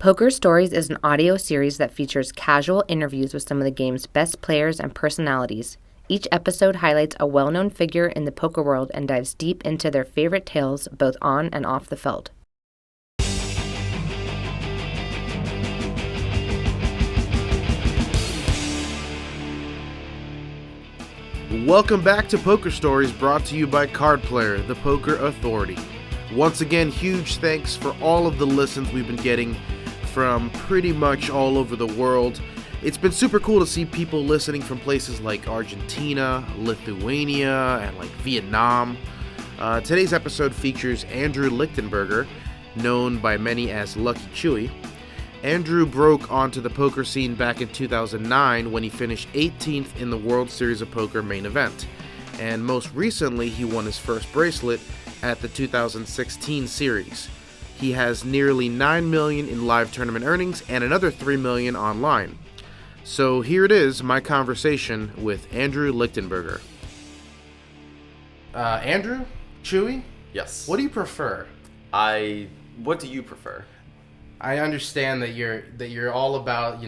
Poker Stories is an audio series that features casual interviews with some of the game's best players and personalities. Each episode highlights a well-known figure in the poker world and dives deep into their favorite tales, both on and off the feld. Welcome back to Poker Stories, brought to you by Card Player, the Poker Authority. Once again, huge thanks for all of the listens we've been getting from pretty much all over the world. It's been super cool to see people listening from places like Argentina, Lithuania, and like Vietnam. Today's episode features Andrew Lichtenberger, known by many as Lucky Chewy. Andrew broke onto the poker scene back in 2009 when he finished 18th in the World Series of Poker main event. And most recently, he won his first bracelet at the 2016 series. He has nearly $9 million in live tournament earnings and another $3 million online. So here it is, my conversation with Andrew Lichtenberger. Andrew? Chewy? Yes. What do you prefer? What do you prefer? I understand that you're all about,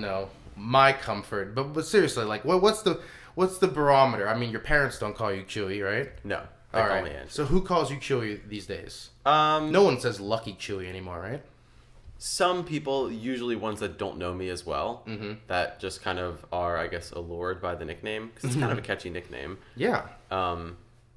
my comfort, but seriously, like, what's the barometer? I mean, your parents don't call you Chewy, right? No, they call me Andrew. So who calls you Chewy these days? No one says Lucky Chewy anymore, right? Some people, usually ones that don't know me as well, that just kind of are, I guess, allured by the nickname, because it's kind of a catchy nickname. Yeah.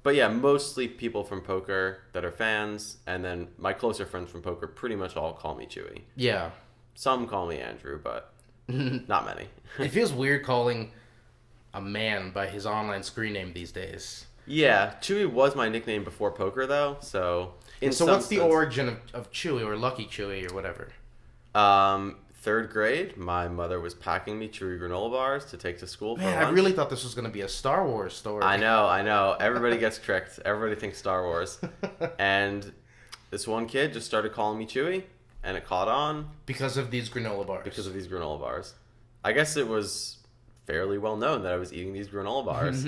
But yeah, mostly people from poker that are fans, and then my closer friends from poker pretty much all call me Chewy. Yeah. Some call me Andrew, but not many. It feels weird calling a man by his online screen name these days. Yeah, Chewy was my nickname before poker, though, so... So what's the origin of Chewy, or Lucky Chewy, or whatever? Third grade, my mother was packing me Chewy granola bars to take to school for lunch. I really thought this was going to be a Star Wars story. I know. Everybody gets tricked. Everybody thinks Star Wars. And this one kid just started calling me Chewy, and it caught on. Because of these granola bars. I guess it was fairly well known that I was eating these granola bars.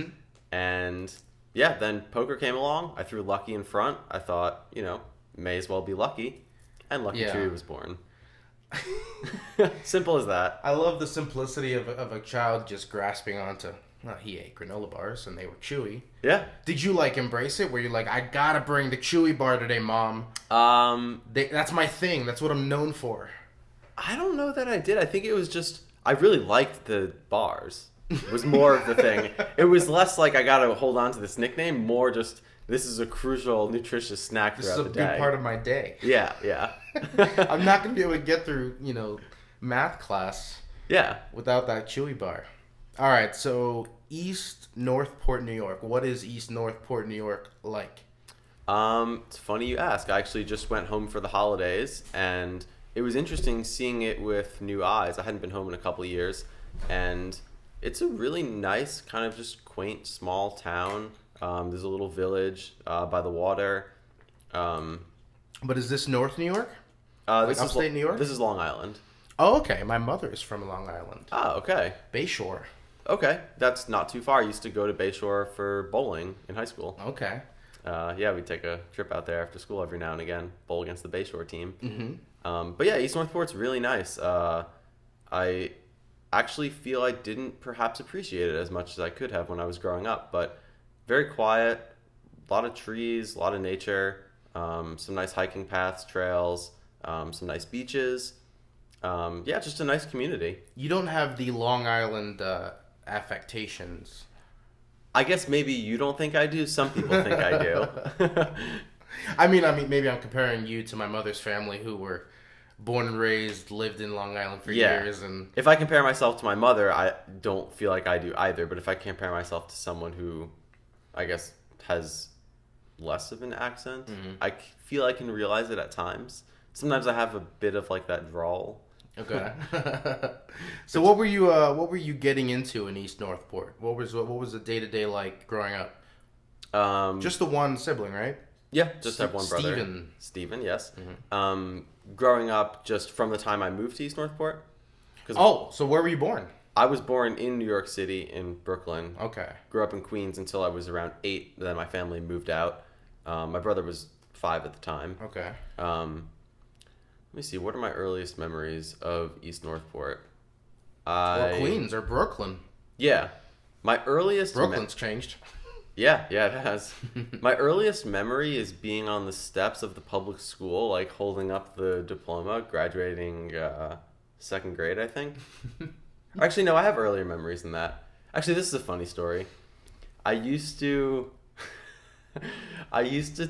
And yeah, then poker came along. I threw Lucky in front. I thought, may as well be Lucky. And Lucky Chewy was born. Simple as that. I love the simplicity of a child just grasping onto, he ate granola bars and they were chewy. Yeah. Did you embrace it? Where you're like, I gotta bring the chewy bar today, Mom. That's my thing. That's what I'm known for. I don't know that I did. I think it was just, I really liked the bars. It was more of the thing. It was less like I gotta hold on to this nickname, more just, this is a crucial, nutritious snack throughout the day. This is a big part of my day. Yeah. I'm not going to be able to get through, math class without that Chewy bar. All right, so East Northport, New York. What is East Northport, New York like? It's funny you ask. I actually just went home for the holidays, and it was interesting seeing it with new eyes. I hadn't been home in a couple of years, and it's a really nice, kind of just quaint, small town. There's a little village by the water. But is this North New York? This is upstate New York? This is Long Island. Oh, okay. My mother is from Long Island. Oh, okay. Bayshore. Okay. That's not too far. I used to go to Bayshore for bowling in high school. Okay. We'd take a trip out there after school every now and again, bowl against the Bayshore team. But yeah, East Northport's really nice. I actually feel I didn't perhaps appreciate it as much as I could have when I was growing up, but very quiet, a lot of trees, a lot of nature, some nice hiking paths, trails, some nice beaches. Just a nice community. You don't have the Long Island affectations. I guess maybe you don't think I do. Some people think I do. I mean, maybe I'm comparing you to my mother's family who were born and raised, lived in Long Island for years. And if I compare myself to my mother, I don't feel like I do either. But if I compare myself to someone who, I guess, has less of an accent, I feel I can realize it at times. Sometimes I have a bit of that drawl. Okay. So what were you getting into in East Northport? What was the day-to-day like growing up? Just the one sibling, right? Yeah, just have one brother. Steven, yes. Growing up, just from the time I moved to East Northport. So where were you born? I was born in New York City, in Brooklyn. Okay. Grew up in Queens until I was around 8. Then my family moved out. My brother was 5 at the time. Okay. Let me see. What are my earliest memories of East Northport? Or Queens or Brooklyn. Yeah. My earliest... Brooklyn's changed. Yeah, it has. My earliest memory is being on the steps of the public school, like holding up the diploma, graduating second grade, I think. Actually, no, I have earlier memories than that. Actually, this is a funny story. I used to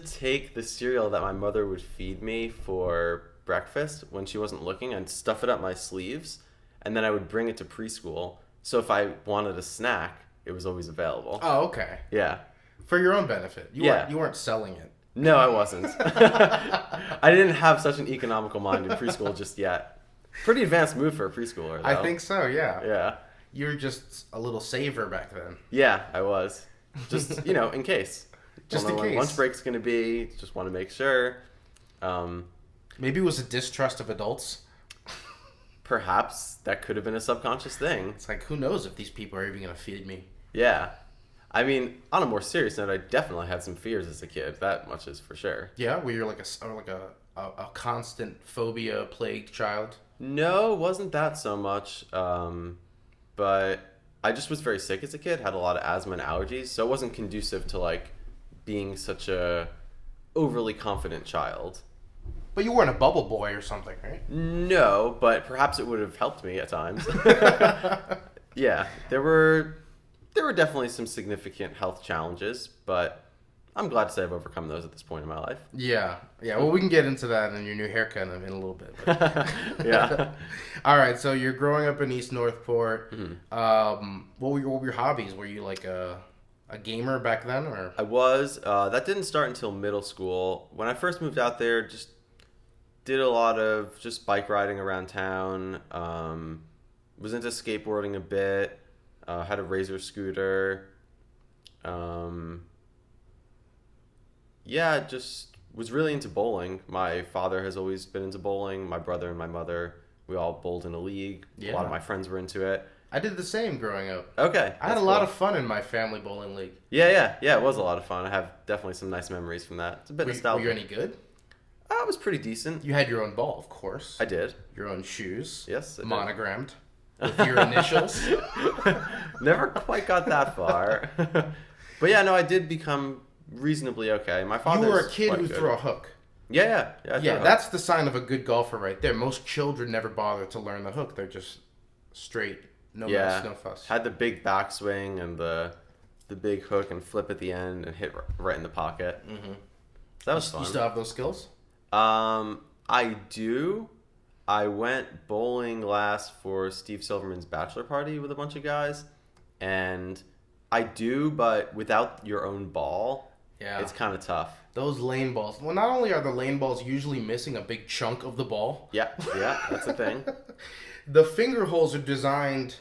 take the cereal that my mother would feed me for breakfast when she wasn't looking and stuff it up my sleeves, and then I would bring it to preschool. So if I wanted a snack, it was always available. Oh, okay. Yeah. For your own benefit. You weren't selling it. No, I wasn't. I didn't have such an economical mind in preschool just yet. Pretty advanced move for a preschooler, though. I think so, yeah. Yeah. You were just a little saver back then. Yeah, I was. Just, in case. Just Don't in know when case. lunch break's going to be. Just want to make sure. Maybe it was a distrust of adults. Perhaps that could have been a subconscious thing. It's like, who knows if these people are even going to feed me? Yeah. I mean, on a more serious note, I definitely had some fears as a kid. That much is for sure. Yeah? Were you like a constant phobia-plagued child? No, wasn't that so much. But I just was very sick as a kid, had a lot of asthma and allergies, so it wasn't conducive to, like, being such a overly confident child. But you weren't a bubble boy or something, right? No, but perhaps it would have helped me at times. Yeah, there were definitely some significant health challenges, but I'm glad to say I've overcome those at this point in my life. Yeah. Well, we can get into that and your new haircut in a little bit. But... Yeah. All right, so you're growing up in East Northport. Mm-hmm. What were your hobbies? Were you like a gamer back then, or? I was. That didn't start until middle school. When I first moved out there, just did a lot of just bike riding around town. Was into skateboarding a bit. Had a Razor scooter. Yeah, just was really into bowling. My father has always been into bowling. My brother and my mother, we all bowled in a league. Yeah. A lot of my friends were into it. I did the same growing up. Okay. I had a lot of fun in my family bowling league. Yeah, it was a lot of fun. I have definitely some nice memories from that. It's a bit nostalgic. Were you any good? I was pretty decent. You had your own ball, of course. I did. Your own shoes. Yes, I did. Monogrammed. With your initials. Never quite got that far. But yeah, no, I did become reasonably okay. My father. You were a kid who threw a hook. Yeah. That's the sign of a good golfer right there. Most children never bother to learn the hook. They're just straight. No mess, no fuss. Had the big backswing and the big hook and flip at the end and hit right in the pocket. Mm-hmm. So that was fun. You still have those skills? I do. I went bowling last for Steve Silverman's bachelor party with a bunch of guys, and I do, but without your own ball, it's kind of tough. Those lane balls. Well, not only are the lane balls usually missing a big chunk of the ball. Yeah, that's the thing. The finger holes are designed,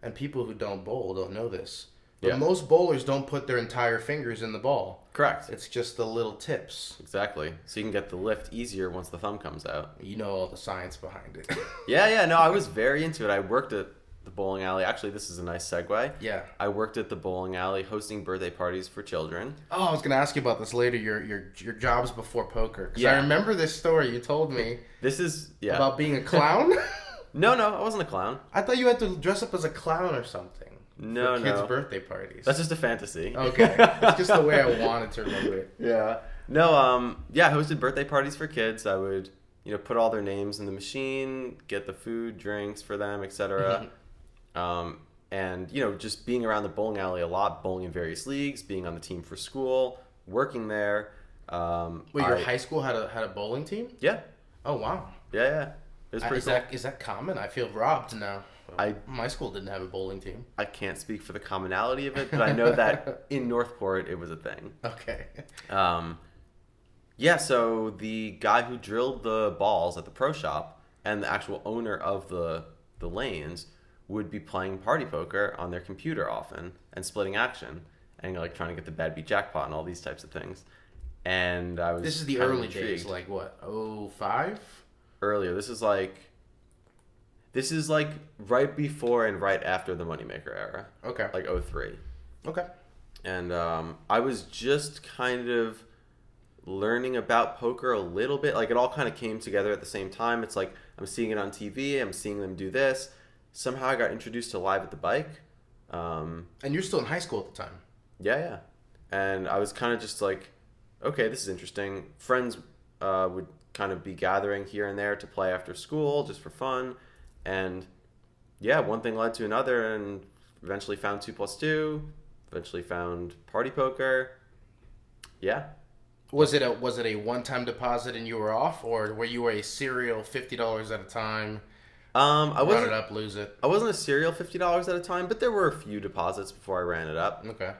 and people who don't bowl don't know this, but most bowlers don't put their entire fingers in the ball. Correct. It's just the little tips. Exactly. So you can get the lift easier once the thumb comes out. You know all the science behind it. Yeah. No, I was very into it. I worked at the bowling alley. Actually, this is a nice segue. Yeah. I worked at the bowling alley hosting birthday parties for children. Oh, I was going to ask you about this later, your jobs before poker. Because I remember this story you told me. This is, about being a clown? No, I wasn't a clown. I thought you had to dress up as a clown or something. No, for kids' birthday parties. That's just a fantasy. Okay. It's just the way I wanted to remember it. Yeah. No, I hosted birthday parties for kids. I would, put all their names in the machine, get the food, drinks for them, etc. And, just being around the bowling alley a lot, bowling in various leagues, being on the team for school, working there. Your high school had a bowling team? Yeah. Oh, wow. Yeah. It was pretty cool. Is that common? I feel robbed now. My school didn't have a bowling team. I can't speak for the commonality of it, but I know that in Northport it was a thing. Okay. So the guy who drilled the balls at the pro shop and the actual owner of the lanes would be playing party poker on their computer often and splitting action and trying to get the bad beat jackpot and all these types of things. And I was This is the early days, like what, 05? Earlier. This is like right before and right after the Moneymaker era. Okay. Like 03. Okay. And I was just kind of learning about poker a little bit. Like, it all kind of came together at the same time. It's like, I'm seeing it on TV, I'm seeing them do this. Somehow I got introduced to Live at the Bike. And you're still in high school at the time. Yeah. And I was kind of just like, okay, this is interesting. Friends would kind of be gathering here and there to play after school just for fun. And yeah, one thing led to another, and eventually found 2+2, eventually found party poker. Yeah. Was it a one-time deposit and you were off, or were you a serial $50 at a time? I wasn't run it up, lose it. I wasn't a serial $50 at a time, but there were a few deposits before I ran it up. Okay.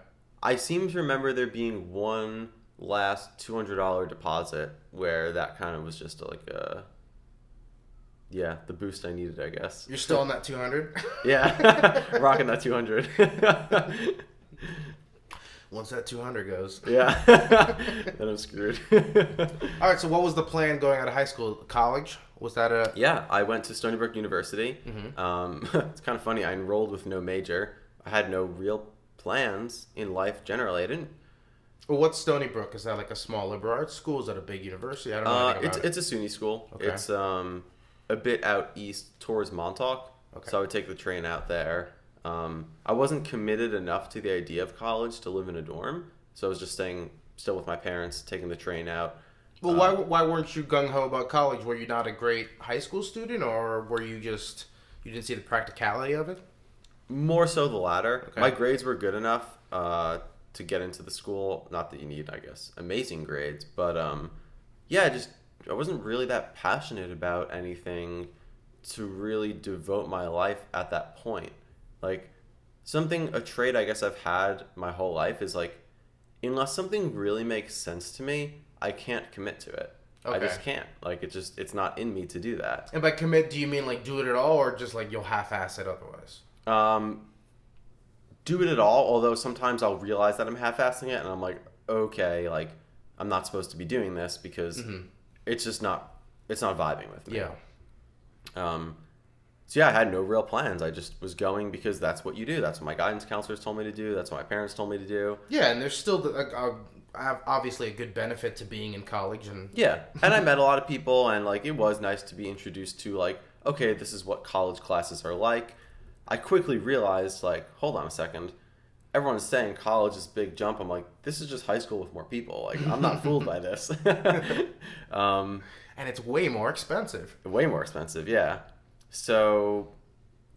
I seem to remember there being one last $200 deposit where that kind of was just like the boost I needed, I guess. You're still on that 200? Yeah, rocking that 200. Once that 200 goes. Yeah, then I'm screwed. All right, so what was the plan going out of high school? College? Was that a... Yeah, I went to Stony Brook University. Mm-hmm. It's kind of funny. I enrolled with no major. I had no real plans in life generally. I didn't... Well, what's Stony Brook? Is that like a small liberal arts school? Is that a big university? I don't know anything about It's a SUNY school. Okay. It's a bit out east towards Montauk. Okay. So I would take the train out there. I wasn't committed enough to the idea of college to live in a dorm. So I was just staying still with my parents, taking the train out. Well, why weren't you gung-ho about college? Were you not a great high school student, or were you just... You didn't see the practicality of it? More so the latter. Okay. My grades were good enough to get into the school. Not that you need, I guess, amazing grades. But, yeah, I wasn't really that passionate about anything to really devote my life at that point. Like, a trait I guess I've had my whole life is, like, unless something really makes sense to me, I can't commit to it. Okay. I just can't. Like, it's not in me to do that. And by commit, do you mean, like, do it at all, or just, like, you'll half-ass it otherwise? Do it at all, although sometimes I'll realize that I'm half-assing it, and I'm like, okay, like, I'm not supposed to be doing this because it's just not vibing with me. Yeah. So yeah, I had no real plans. I just was going because that's what you do. That's what my guidance counselors told me to do. That's what my parents told me to do. Yeah, and there's still obviously a good benefit to being in college. And yeah, and I met a lot of people, and like it was nice to be introduced to like, okay, this is what college classes are like. I quickly realized like, hold on a second. Everyone is saying college is a big jump. I'm like, this is just high school with more people. Like, I'm not fooled by this. And it's way more expensive. Way more expensive, yeah. So,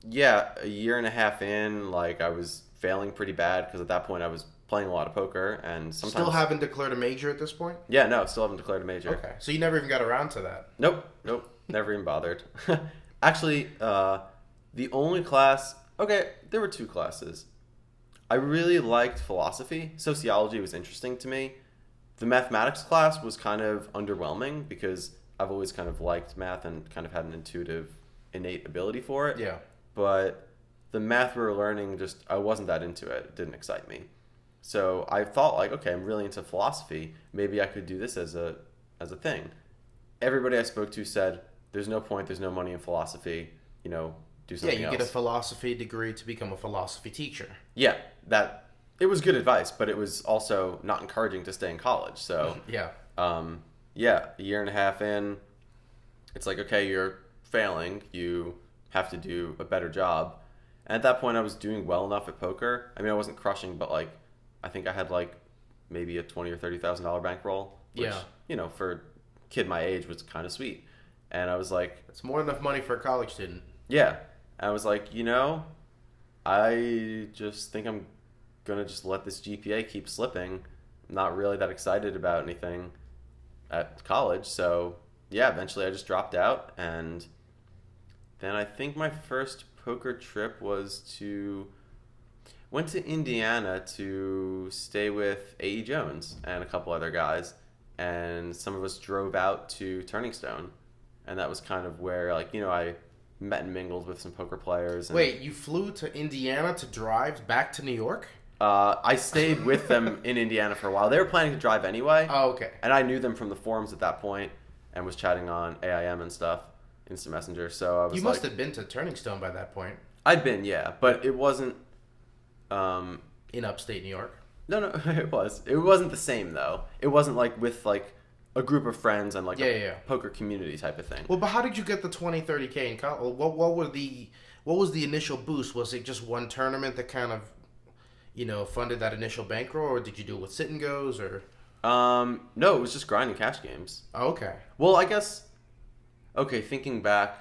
yeah, a year and a half in, like, I was failing pretty bad because at that point I was playing a lot of poker and sometimes... Still haven't declared a major at this point? Yeah, no, still haven't declared a major. Okay, so you never even got around to that? Nope, never even bothered. Actually, the only class... Okay, there were two classes. I really liked philosophy. Sociology was interesting to me. The mathematics class was kind of underwhelming because I've always kind of liked math and kind of had an innate ability for it. Yeah. But the math we were learning, I wasn't that into it. It didn't excite me. So I thought like, okay, I'm really into philosophy. Maybe I could do this as a thing. Everybody I spoke to said, there's no point, there's no money in philosophy, do something else. Yeah, you get a philosophy degree to become a philosophy teacher. Yeah, it was good advice, but it was also not encouraging to stay in college. So yeah. A year and a half in, it's like, okay, you're failing, you have to do a better job. And at that point I was doing well enough at poker. I mean, I wasn't crushing, but like I think I had like maybe a $20,000 or $30,000 bankroll, which for a kid my age was kind of sweet. And I was like, it's more than enough money for a college student. Yeah. And I was like, I just think I'm gonna just let this GPA keep slipping. I'm not really that excited about anything at college, so yeah, eventually I just dropped out, and then I think my first poker trip went to Indiana to stay with A.E. Jones and a couple other guys, and some of us drove out to Turning Stone, and that was kind of where I met and mingled with some poker players. And wait, you flew to Indiana to drive back to New York? I stayed with them in Indiana for a while. They were planning to drive anyway. Oh, okay. And I knew them from the forums at that point and was chatting on AIM and stuff, Instant Messenger. So I was You must have been to Turning Stone by that point. I'd been, yeah. But it wasn't... in upstate New York? No, it was. It wasn't the same, though. It wasn't like with, like, a group of friends and like a poker community type of thing. Well, but how did you get the 20, 30K in college? What was the initial boost? Was it just one tournament that kind of, funded that initial bankroll, or did you do it with sit and goes, or? No, it was just grinding cash games. Oh, okay. Well, I guess. Okay, thinking back.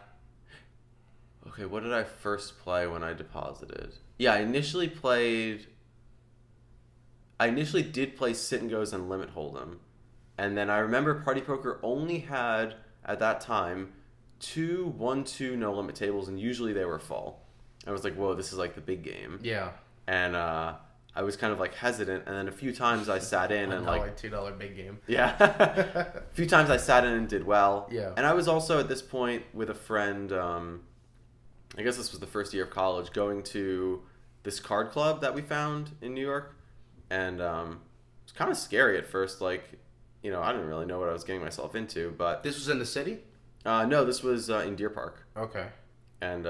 Okay, what did I first play when I deposited? Yeah, I initially did play sit and goes and limit hold'em. And then I remember Party Poker only had, at that time, 2 1-2 no limit tables, and usually they were full. I was like, whoa, this is like the big game. Yeah. And I was kind of like hesitant, and then a few times I sat in and like $2 big game. Yeah. A few times I sat in and did well. Yeah. And I was also at this point with a friend, I guess this was the first year of college, going to this card club that we found in New York. And it's kind of scary at first, like, I didn't really know what I was getting myself into, but... This was in the city? No, this was in Deer Park. Okay. And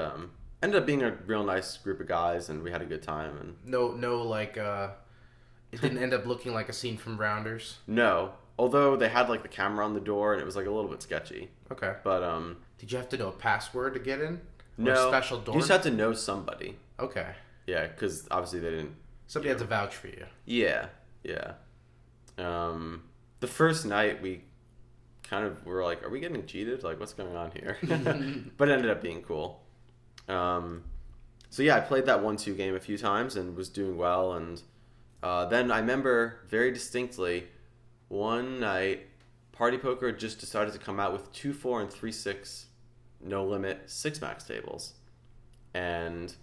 ended up being a real nice group of guys, and we had a good time. And it didn't end up looking like a scene from Rounders? No, although they had like the camera on the door, and it was like a little bit sketchy. Okay. But did you have to know a password to get in? No. Or a special door? You just had to know somebody. Okay. Yeah, because obviously they didn't... Somebody had to vouch for you. Yeah. The first night we kind of were like, are we getting cheated? Like, what's going on here? But it ended up being cool. So yeah, I played that 1-2 game a few times and was doing well. And then I remember very distinctly one night, Party Poker just decided to come out with 2-4 and 3-6 no limit 6-max tables. And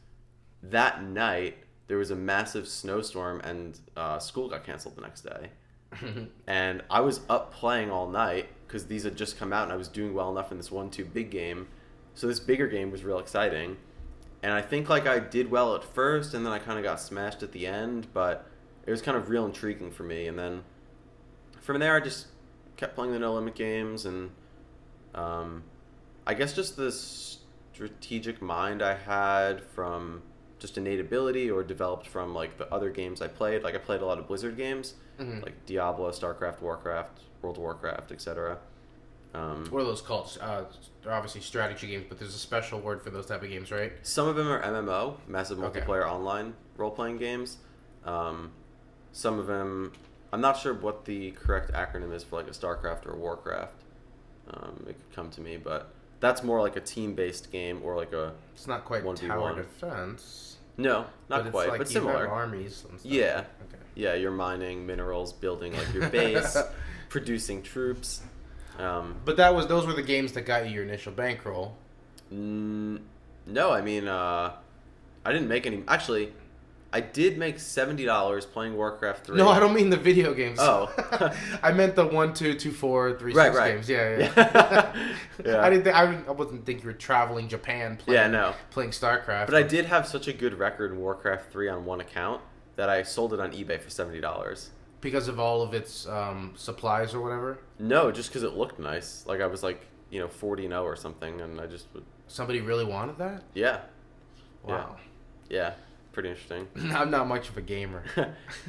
that night there was a massive snowstorm and school got canceled the next day. And I was up playing all night because these had just come out and I was doing well enough in this 1-2 big game. So this bigger game was real exciting. And I think like I did well at first and then I kind of got smashed at the end, but it was kind of real intriguing for me. And then from there I just kept playing the no limit games, and I guess just the strategic mind I had from just innate ability or developed from like the other games I played. Like I played a lot of Blizzard games, like Diablo, StarCraft, Warcraft, World of Warcraft, etc. What are those called? They're obviously strategy games, but there's a special word for those type of games, right? Some of them are MMO, massive multiplayer online role-playing games. Some of them, I'm not sure what the correct acronym is for like a StarCraft or a Warcraft. It could come to me, but that's more like a team-based game or like a It's not quite 1v1. tower defense. No, not but quite, it's like but you similar. have armies and stuff. Yeah. Okay. Yeah, you're mining minerals, building like your base, producing troops. But those were the games that got you your initial bankroll. No, I mean, I didn't make any. Actually, I did make $70 playing Warcraft 3. No, I don't mean the video games. Oh. I meant the 1, 2, 2, 4, 3, 6 Right. games. Yeah. Yeah. I wasn't think you were traveling Japan playing StarCraft. But I did have such a good record in Warcraft 3 on one account that I sold it on eBay for $70. Because of all of its supplies or whatever? No, just because it looked nice. Like I was like, 40-0 or something, and I just would... Somebody really wanted that? Yeah. Wow. Yeah. Pretty interesting. I'm not much of a gamer.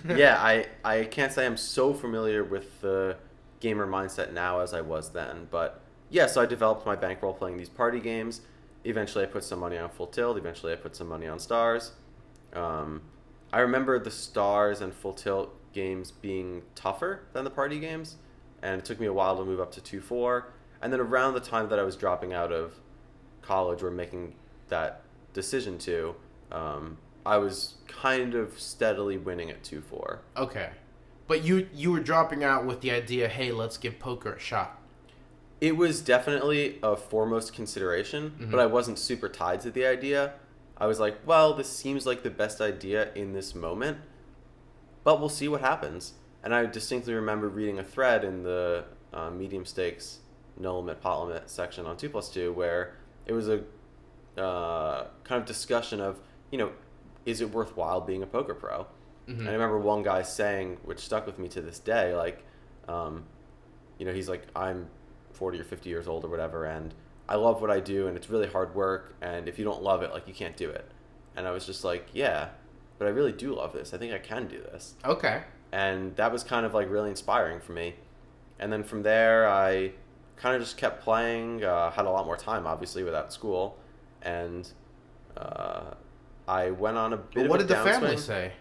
Yeah, I can't say I'm so familiar with the gamer mindset now as I was then. But yeah, so I developed my bankroll playing these party games. Eventually I put some money on Full Tilt. Eventually I put some money on Stars. I remember the Stars and Full Tilt games being tougher than the party games. And it took me a while to move up to 2-4. And then around the time that I was dropping out of college or making that decision to... I was kind of steadily winning at 2-4. Okay. But you were dropping out with the idea, hey, let's give poker a shot. It was definitely a foremost consideration, but I wasn't super tied to the idea. I was like, well, this seems like the best idea in this moment, but we'll see what happens. And I distinctly remember reading a thread in the medium stakes no limit pot limit section on 2+2 where it was a kind of discussion of, is it worthwhile being a poker pro? And I remember one guy saying, which stuck with me to this day, like, he's like, I'm 40 or 50 years old or whatever, and I love what I do, and it's really hard work, and if you don't love it, like, you can't do it. And I was just like, yeah, but I really do love this. I think I can do this. Okay. And that was kind of, like, really inspiring for me. And then from there, I kind of just kept playing. Had a lot more time, obviously, without school, and I went on a bit of a downswing. What did the family say?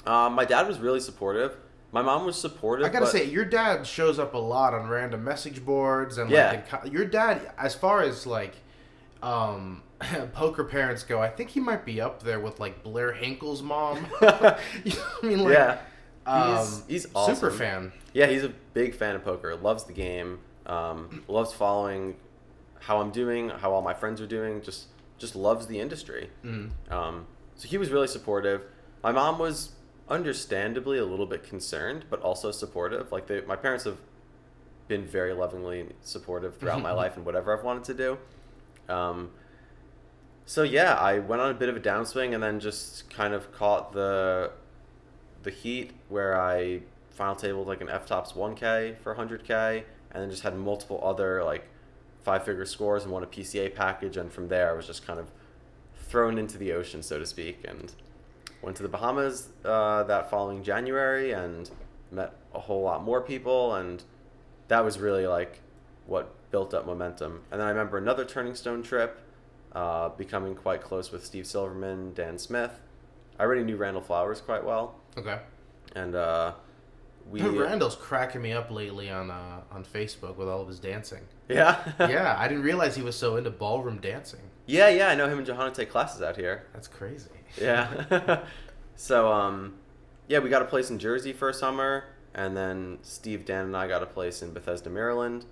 My dad was really supportive. My mom was supportive. I gotta say, your dad shows up a lot on random message boards, and Yeah. your dad, as far as like poker parents go, I think he might be up there with like Blair Hinkle's mom. You know what I mean? Like, yeah, he's awesome. Super fan. Yeah, he's a big fan of poker. Loves the game. Loves following how I'm doing, how all my friends are doing. Just loves the industry. So he was really supportive. My mom was understandably a little bit concerned, but also supportive. Like my parents have been very lovingly supportive throughout my life and whatever I've wanted to do. So yeah, I went on a bit of a downswing and then just kind of caught the heat where I final tabled like an F-Tops 1K for 100K, and then just had multiple other like 5-figure scores and won a PCA package, and from there I was just kind of thrown into the ocean, so to speak, and went to the Bahamas that following January and met a whole lot more people, and that was really like what built up momentum. And then I remember another Turning Stone trip, becoming quite close with Steve Silverman, Dan Smith. I already knew Randall Flowers quite well. Okay. And Randall's cracking me up lately on Facebook with all of his dancing. Yeah? Yeah, I didn't realize he was so into ballroom dancing. Yeah, I know him and Johanna take classes out here. That's crazy. Yeah. So, yeah, we got a place in Jersey for a summer, and then Steve, Dan, and I got a place in Bethesda, Maryland,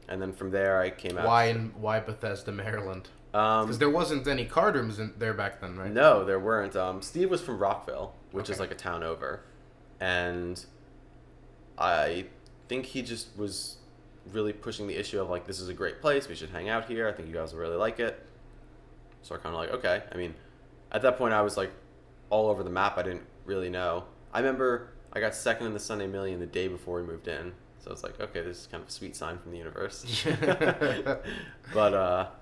and then from there I came out. Why Bethesda, Maryland? Because there wasn't any card rooms in there back then, right? No, there weren't. Steve was from Rockville, which is like a town over, and I think he just was really pushing the issue of like, this is a great place, we should hang out here, I think you guys will really like it. So I kind of like, okay. I mean, at that point I was like all over the map. I didn't really know. I remember I got second in the Sunday Million the day before we moved in, so I was like, okay, this is kind of a sweet sign from the universe. But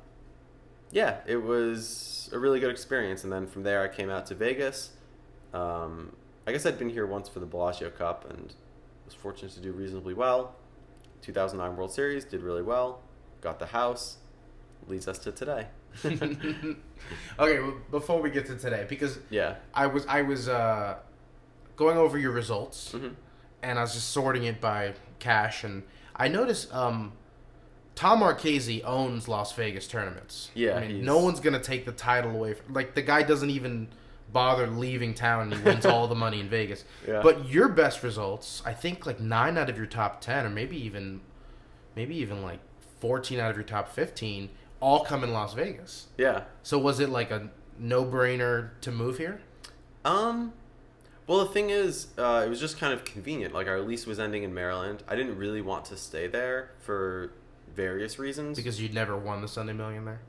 yeah, it was a really good experience. And then from there I came out to Vegas. I guess I'd been here once for the Bellagio Cup and was fortunate to do reasonably well. 2009 World Series, did really well. Got the house. Leads us to today. Okay, well, before we get to today, because yeah, I was going over your results, and I was just sorting it by cash, and I noticed Tom Marchese owns Las Vegas tournaments. Yeah, I mean, no one's gonna take the title away from, like, the guy doesn't even bother leaving town, and he wins all the money in Vegas. Yeah. But your best results, I think, like 9 out of your top 10, or maybe even like 14 out of your top 15, all come in Las Vegas. Yeah. So was it like a no-brainer to move here? Well, the thing is, it was just kind of convenient. Like, our lease was ending in Maryland. I didn't really want to stay there for various reasons. Because you'd never won the Sunday Million there?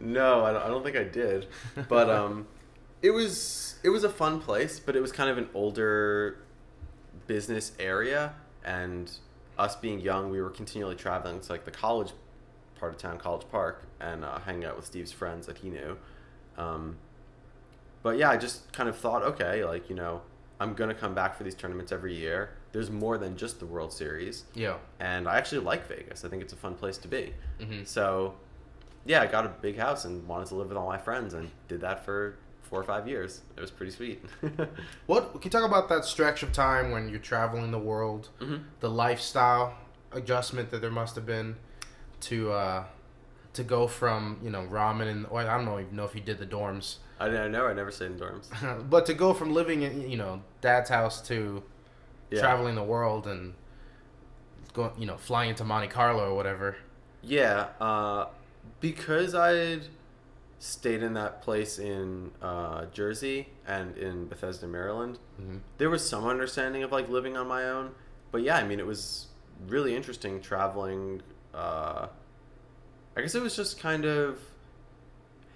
No, I don't think I did. But it was a fun place, but it was kind of an older business area, and us being young, we were continually traveling to like the college part of town, College Park, and hanging out with Steve's friends that he knew. But yeah, I just kind of thought, okay, like, you know, I'm going to come back for these tournaments every year. There's more than just the World Series. Yeah. And I actually like Vegas. I think it's a fun place to be. Mm-hmm. So, yeah, I got a big house and wanted to live with all my friends, and did that for 4 or 5 years. It was pretty sweet. What can you talk about that stretch of time when you're traveling the world, the lifestyle adjustment that there must have been to go from, you know, ramen and, or I don't even know if you did the dorms. I never stayed in dorms. But to go from living in, you know, dad's house to traveling the world and going, you know, flying into Monte Carlo or whatever. Yeah, because I'd stayed in that place in Jersey and in Bethesda, Maryland, there was some understanding of like living on my own. But yeah, I mean, it was really interesting traveling. I guess it was just kind of,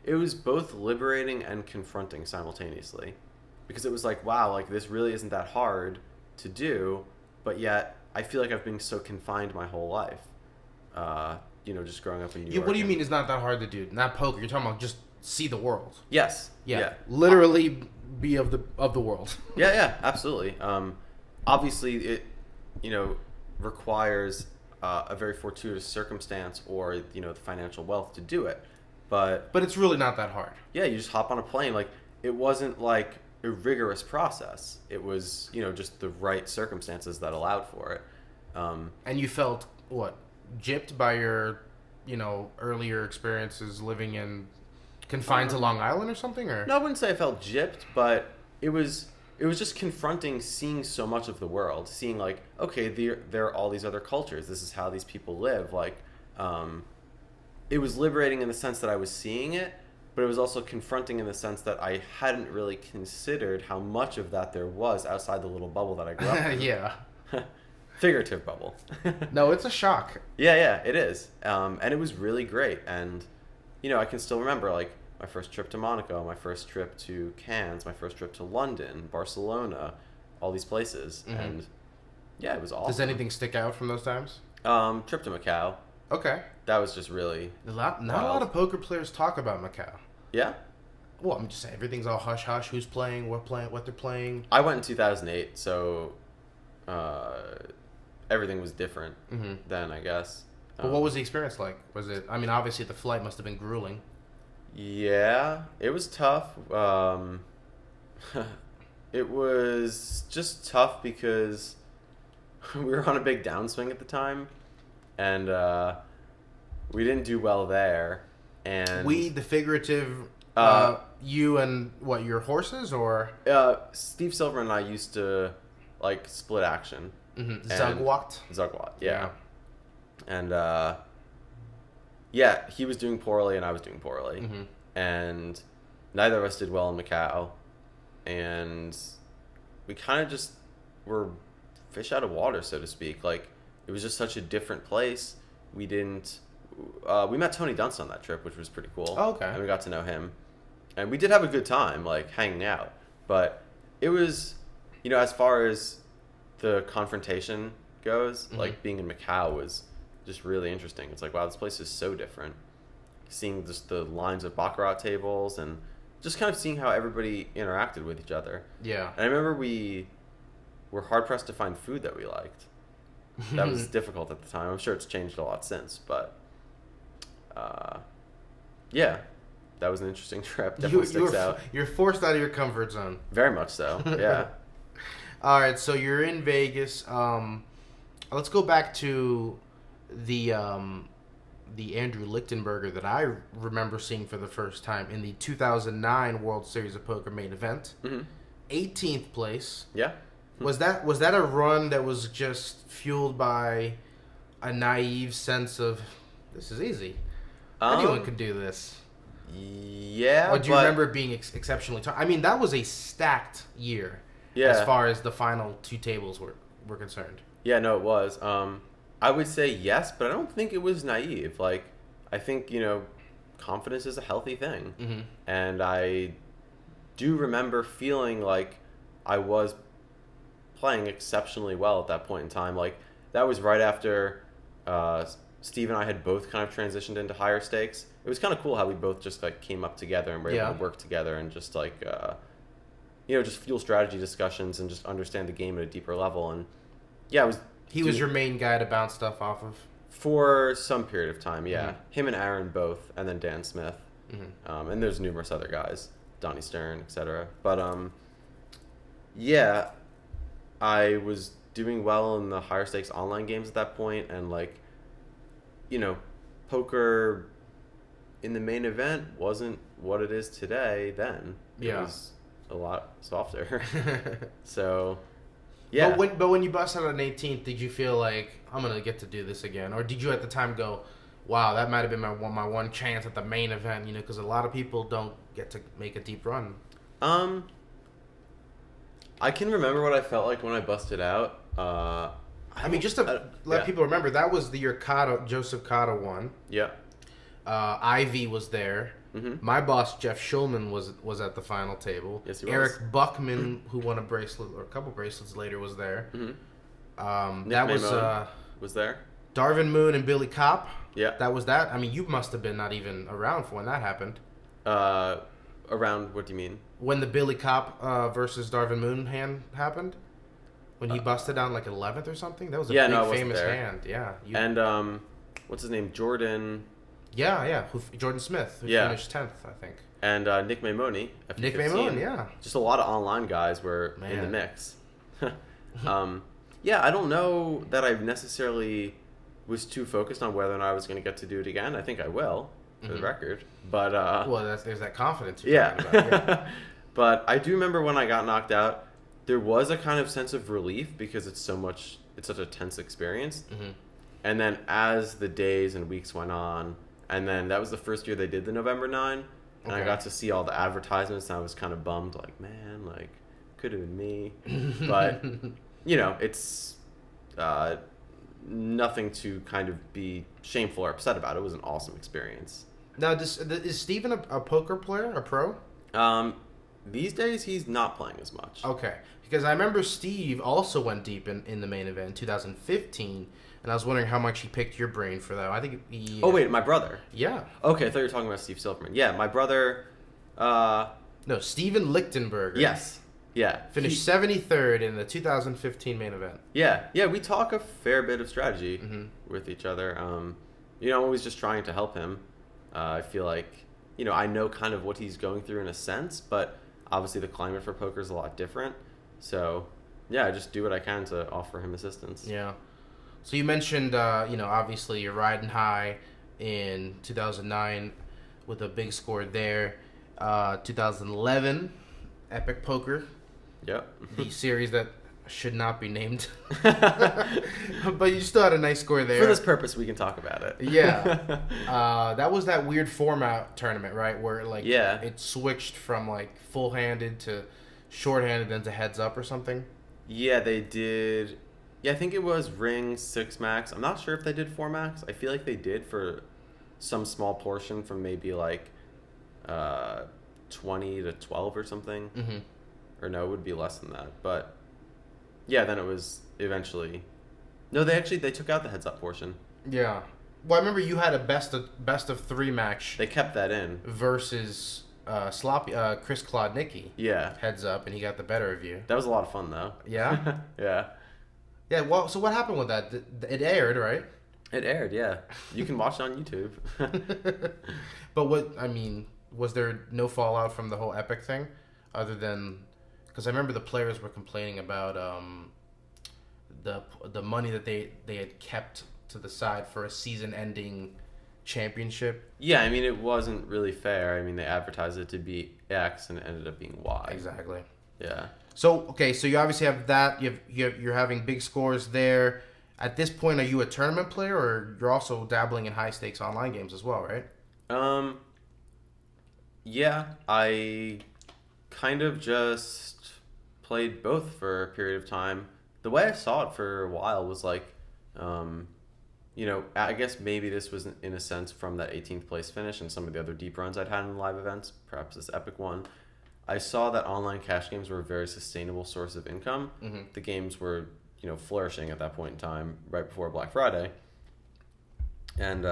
it was both liberating and confronting simultaneously, because it was like, wow, like this really isn't that hard to do, but yet I feel like I've been so confined my whole life. You know, just growing up in New York. What do you mean it's not that hard to do? Not poker. You're talking about just see the world. Yes. Yeah. Literally be of the world. Yeah, absolutely. Obviously, it, you know, requires a very fortuitous circumstance or the financial wealth to do it. But it's really not that hard. yeah, you just hop on a plane. Like, it wasn't like a rigorous process. It was just the right circumstances that allowed for it. And you felt what, gypped by your earlier experiences living in confined to Long Island or something, or No, I wouldn't say I felt gypped, but it was just confronting seeing so much of the world, seeing like, okay, there are all these other cultures. This is how these people live. Like, it was liberating in the sense that I was seeing it, but it was also confronting in the sense that I hadn't really considered how much of that there was outside the little bubble that I grew up in. Yeah. Figurative bubble. No, it's a shock. Yeah, it is. And it was really great. And, I can still remember, like, my first trip to Monaco, my first trip to Cannes, my first trip to London, Barcelona, all these places. Mm-hmm. And, yeah, it was awesome. Does anything stick out from those times? Trip to Macau. Okay. That was just really not a lot of poker players talk about Macau. Yeah? Well, I'm just saying, everything's all hush-hush. Who's playing, what they're playing. I went in 2008, so everything was different then, I guess. But what was the experience like? Was it, obviously the flight must have been grueling. Yeah, it was tough. It was just tough because we were on a big downswing at the time, and we didn't do well there. And the figurative, you and what, your horses, or? Steve Silver and I used to like split action. Mm-hmm. Zugwat, yeah. And he was doing poorly and I was doing poorly. Mm-hmm. And neither of us did well in Macau. And we kind of just were fish out of water, so to speak. Like, it was just such a different place. We met Tony Dunst on that trip, which was pretty cool. Oh, okay. And we got to know him. And we did have a good time, like, hanging out. But it was, as far as the confrontation goes, like, being in Macau was just really interesting. It's like, wow, this place is so different. Seeing just the lines of baccarat tables and just kind of seeing how everybody interacted with each other. Yeah. And I remember we were hard-pressed to find food that we liked. That was difficult at the time. I'm sure it's changed a lot since, but yeah, that was an interesting trip. Definitely sticks out. You're forced out of your comfort zone. Very much so, yeah. All right, so you're in Vegas. Let's go back to the Andrew Lichtenberger that I remember seeing for the first time in the 2009 World Series of Poker main event. 18th place. Yeah. Was that a run that was just fueled by a naive sense of, this is easy, anyone can do this? Yeah. Or do you remember it being exceptionally tough? That was a stacked year. Yeah. As far as the final two tables were concerned. Yeah, no, it was. I would say yes, but I don't think it was naive. Like, I think, confidence is a healthy thing. Mm-hmm. And I do remember feeling like I was playing exceptionally well at that point in time. Like, that was right after Steve and I had both kind of transitioned into higher stakes. It was kind of cool how we both just, like, came up together and were able to work together and just, like, just fuel strategy discussions and just understand the game at a deeper level. And, yeah, He was your main guy to bounce stuff off of? For some period of time, yeah. Mm-hmm. Him and Aaron both, and then Dan Smith. Mm-hmm. And there's numerous other guys, Donnie Stern, etc. But, yeah, I was doing well in the higher stakes online games at that point, and, like, poker in the main event wasn't what it is today then. It was a lot softer. So... yeah. But when you bust out on 18th, did you feel like, I'm going to get to do this again? Or did you at the time go, wow, that might have been my one chance at the main event, because a lot of people don't get to make a deep run? I can remember what I felt like when I busted out. Just to let people remember, that was the year Joseph Cotto won. Yeah. Ivy was there. Mm-hmm. My boss, Jeff Schulman, was at the final table. Yes, he was. Eric Buckman, who won a bracelet or a couple bracelets later, was there. Mm-hmm. That was there. Darvin Moon and Billy Kopp. Yeah. That was that. You must have been not even around for when that happened. Around, what do you mean? When the Billy Kopp versus Darvin Moon hand happened? When he busted down like 11th or something? That was a Yeah, big no, I wasn't famous there. hand. Yeah. And what's his name? Jordan. Yeah. Jordan Smith, who Yeah. finished 10th, I think. And Nick Maimone. Nick 15. Maimone, yeah. Just a lot of online guys were in the mix. Yeah, I don't know that I necessarily was too focused on whether or not I was going to get to do it again. I think I will, for the record. But Well, there's that confidence you're yeah. talking about. Yeah. But I do remember when I got knocked out, there was a kind of sense of relief because it's such a tense experience. Mm-hmm. And then as the days and weeks went on, and then that was the first year they did the November 9, and I got to see all the advertisements, and I was kind of bummed, like, man, like, could have been me. But, you know, it's nothing to kind of be shameful or upset about. It was an awesome experience. Now, is Steven a poker player, a pro? These days, he's not playing as much. Okay. Because I remember Steve also went deep in the main event in 2015, and I was wondering how much he picked your brain for that. I think he... Oh, wait, my brother. Yeah. Okay, I thought you were talking about Steve Silverman. Yeah, my brother... No, Steven Lichtenberger. Yes. Yeah. Finished 73rd in the 2015 main event. Yeah, we talk a fair bit of strategy with each other. You know, I'm always just trying to help him. I feel like, you know, I know kind of what he's going through in a sense, but obviously the climate for poker is a lot different. So, yeah, I just do what I can to offer him assistance. Yeah. So you mentioned, you know, obviously you're riding high in 2009 with a big score there. 2011, Epic Poker. Yep. The series that should not be named. But you still had a nice score there. For this purpose, we can talk about it. Yeah. That was that weird format tournament, right? Where, like, Yeah. it switched from, like, full-handed to short-handed then to heads up or something. Yeah, they did. Yeah, I think it was ring 6 max. I'm not sure if they did 4 max. I feel like they did for some small portion from maybe like 20 to 12 or something. Mm-hmm. Or no, it would be less than that. But yeah, then it was eventually. No, they took out the heads up portion. Yeah. Well, I remember you had a best of 3 match They kept that in. versus Chris Klodnicki. Yeah. Heads up, and he got the better of you. That was a lot of fun though. Yeah? Yeah. Yeah, well, so what happened with that? It aired, right? It aired, yeah. You can watch it on YouTube. But was there no fallout from the whole Epic thing? Other than, because I remember the players were complaining about the money that they had kept to the side for a season-ending championship. Yeah, I mean, it wasn't really fair. I mean, they advertised it to be X and it ended up being Y. Exactly. Yeah. So, okay, so you obviously have that. You're having big scores there. At this point, are you a tournament player, or you're also dabbling in high-stakes online games as well, right? Yeah, I kind of just played both for a period of time. The way I saw it for a while was like, you know, I guess maybe this was in a sense from that 18th place finish and some of the other deep runs I'd had in live events, perhaps this Epic one. I saw that online cash games were a very sustainable source of income. Mm-hmm. The games were, you know, flourishing at that point in time, right before Black Friday. And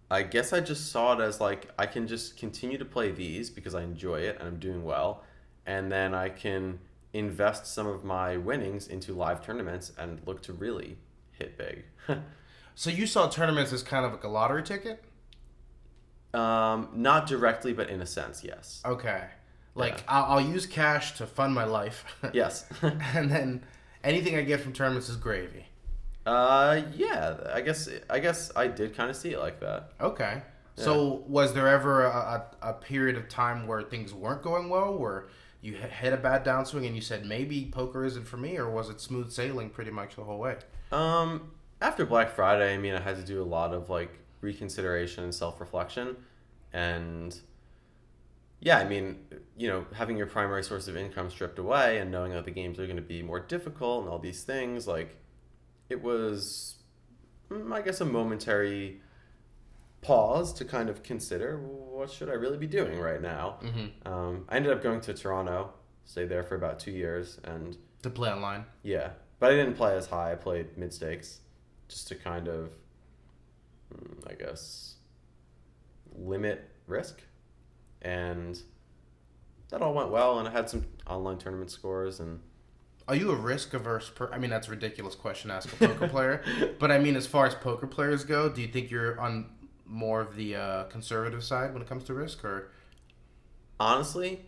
I guess I just saw it as like, I can just continue to play these because I enjoy it and I'm doing well. And then I can invest some of my winnings into live tournaments and look to really hit big. So you saw tournaments as kind of like a lottery ticket? Not directly, but in a sense, yes. Okay. Like, Yeah. I'll use cash to fund my life. Yes. And then anything I get from tournaments is gravy. Yeah, I guess I did kind of see it like that. Okay. Yeah. So was there ever a period of time where things weren't going well, where you hit a bad downswing and you said, maybe poker isn't for me, or was it smooth sailing pretty much the whole way? After Black Friday, I mean, I had to do a lot of like reconsideration and self-reflection, and yeah, I mean, you know, having your primary source of income stripped away and knowing that the games are going to be more difficult and all these things, like, it was, I guess, a momentary pause to kind of consider, what should I really be doing right now? Mm-hmm. I ended up going to Toronto, stayed there for about 2 years, and To play online? yeah, but I didn't play as high. I played mid-stakes just to kind of, I guess, limit risk. And that all went well, and I had some online tournament scores, and Are you a risk-averse I mean, that's a ridiculous question to ask a poker player. But I mean, as far as poker players go, do you think you're on more of the conservative side when it comes to risk, or? Honestly,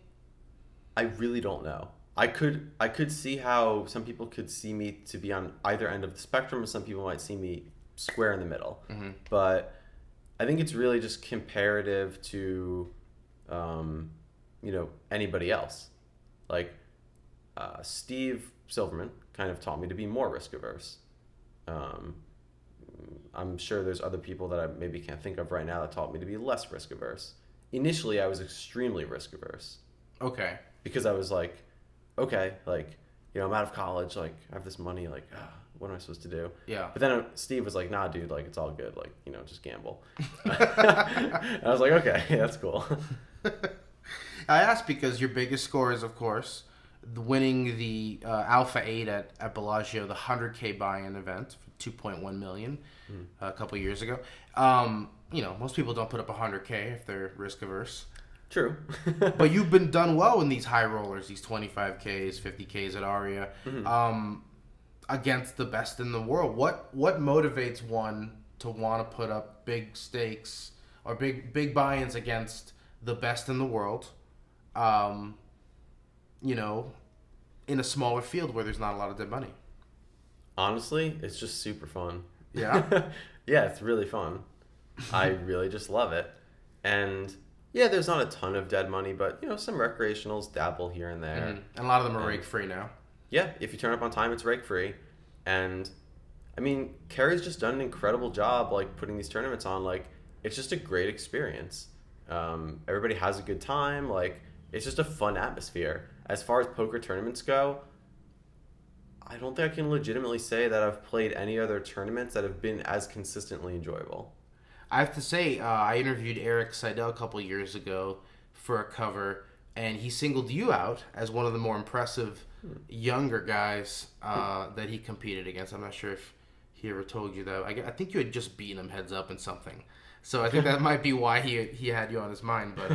I really don't know. I could see how some people could see me to be on either end of the spectrum, and some people might see me square in the middle. Mm-hmm. But I think it's really just comparative to, anybody else. Like, Steve Silverman kind of taught me to be more risk averse. I'm sure there's other people that I maybe can't think of right now that taught me to be less risk averse. Initially, I was extremely risk averse. Okay. Because I was like, okay, like, I'm out of college, like, I have this money, like, what am I supposed to do? Yeah. But then Steve was like, nah, dude, like, it's all good, like, just gamble. I was like, okay, that's cool. I asked because your biggest score is, of course, winning the Alpha 8 at Bellagio, the 100K buy-in event for $2.1 million a couple years ago. Most people don't put up 100K if they're risk-averse. True. But you've been done well in these high rollers, these 25Ks, 50Ks at Aria, against the best in the world. What motivates one to want to put up big stakes or big buy-ins against the best in the world, in a smaller field where there's not a lot of dead money? Honestly, it's just super fun. Yeah? Yeah, it's really fun. I really just love it. And yeah, there's not a ton of dead money, but some recreationals dabble here and there. Mm-hmm. And a lot of them are rake free now. Yeah, if you turn up on time, it's rake free. And I mean, Carrie's just done an incredible job, like, putting these tournaments on. Like, it's just a great experience. Everybody has a good time. Like, it's just a fun atmosphere. As far as poker tournaments go, I don't think I can legitimately say that I've played any other tournaments that have been as consistently enjoyable. I have to say, I interviewed Eric Seidel a couple years ago for a cover, and he singled you out as one of the more impressive younger guys that he competed against. I'm not sure if he ever told you that. I think you had just beaten him heads up in something. So I think that might be why he had you on his mind, but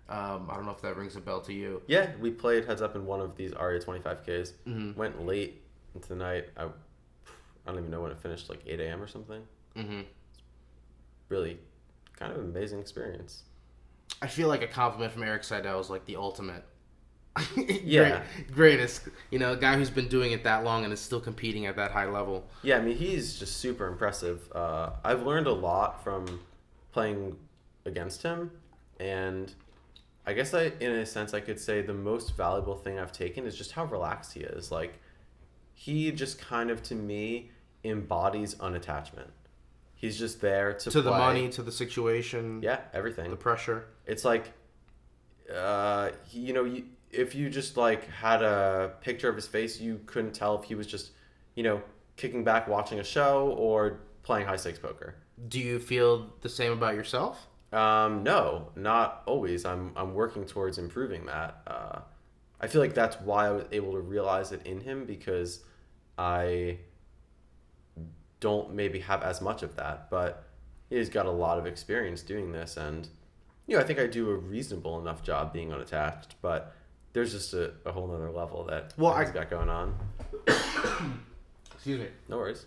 I don't know if that rings a bell to you. Yeah, we played heads up in one of these Aria 25Ks. Mm-hmm. Went late into the night. I don't even know when it finished, like 8 a.m. or something. Mm-hmm. Really kind of amazing experience. I feel like a compliment from Eric Seidel is like the ultimate. Yeah. Greatest. A guy who's been doing it that long and is still competing at that high level. Yeah, I mean, he's just super impressive. I've learned a lot from playing against him, and I guess in a sense, I could say the most valuable thing I've taken is just how relaxed he is. Like, he just kind of, to me, embodies unattachment. He's just there to the play. money, to the situation. Yeah, everything. The pressure. It's like, if you just like had a picture of his face, you couldn't tell if he was just, kicking back watching a show or playing high stakes poker. Do you feel the same about yourself? No, not always. I'm working towards improving that. I feel like that's why I was able to realize it in him, because I don't maybe have as much of that, but he's got a lot of experience doing this, and I think I do a reasonable enough job being unattached, but there's just a whole nother level that he's got going on. Excuse me. No worries.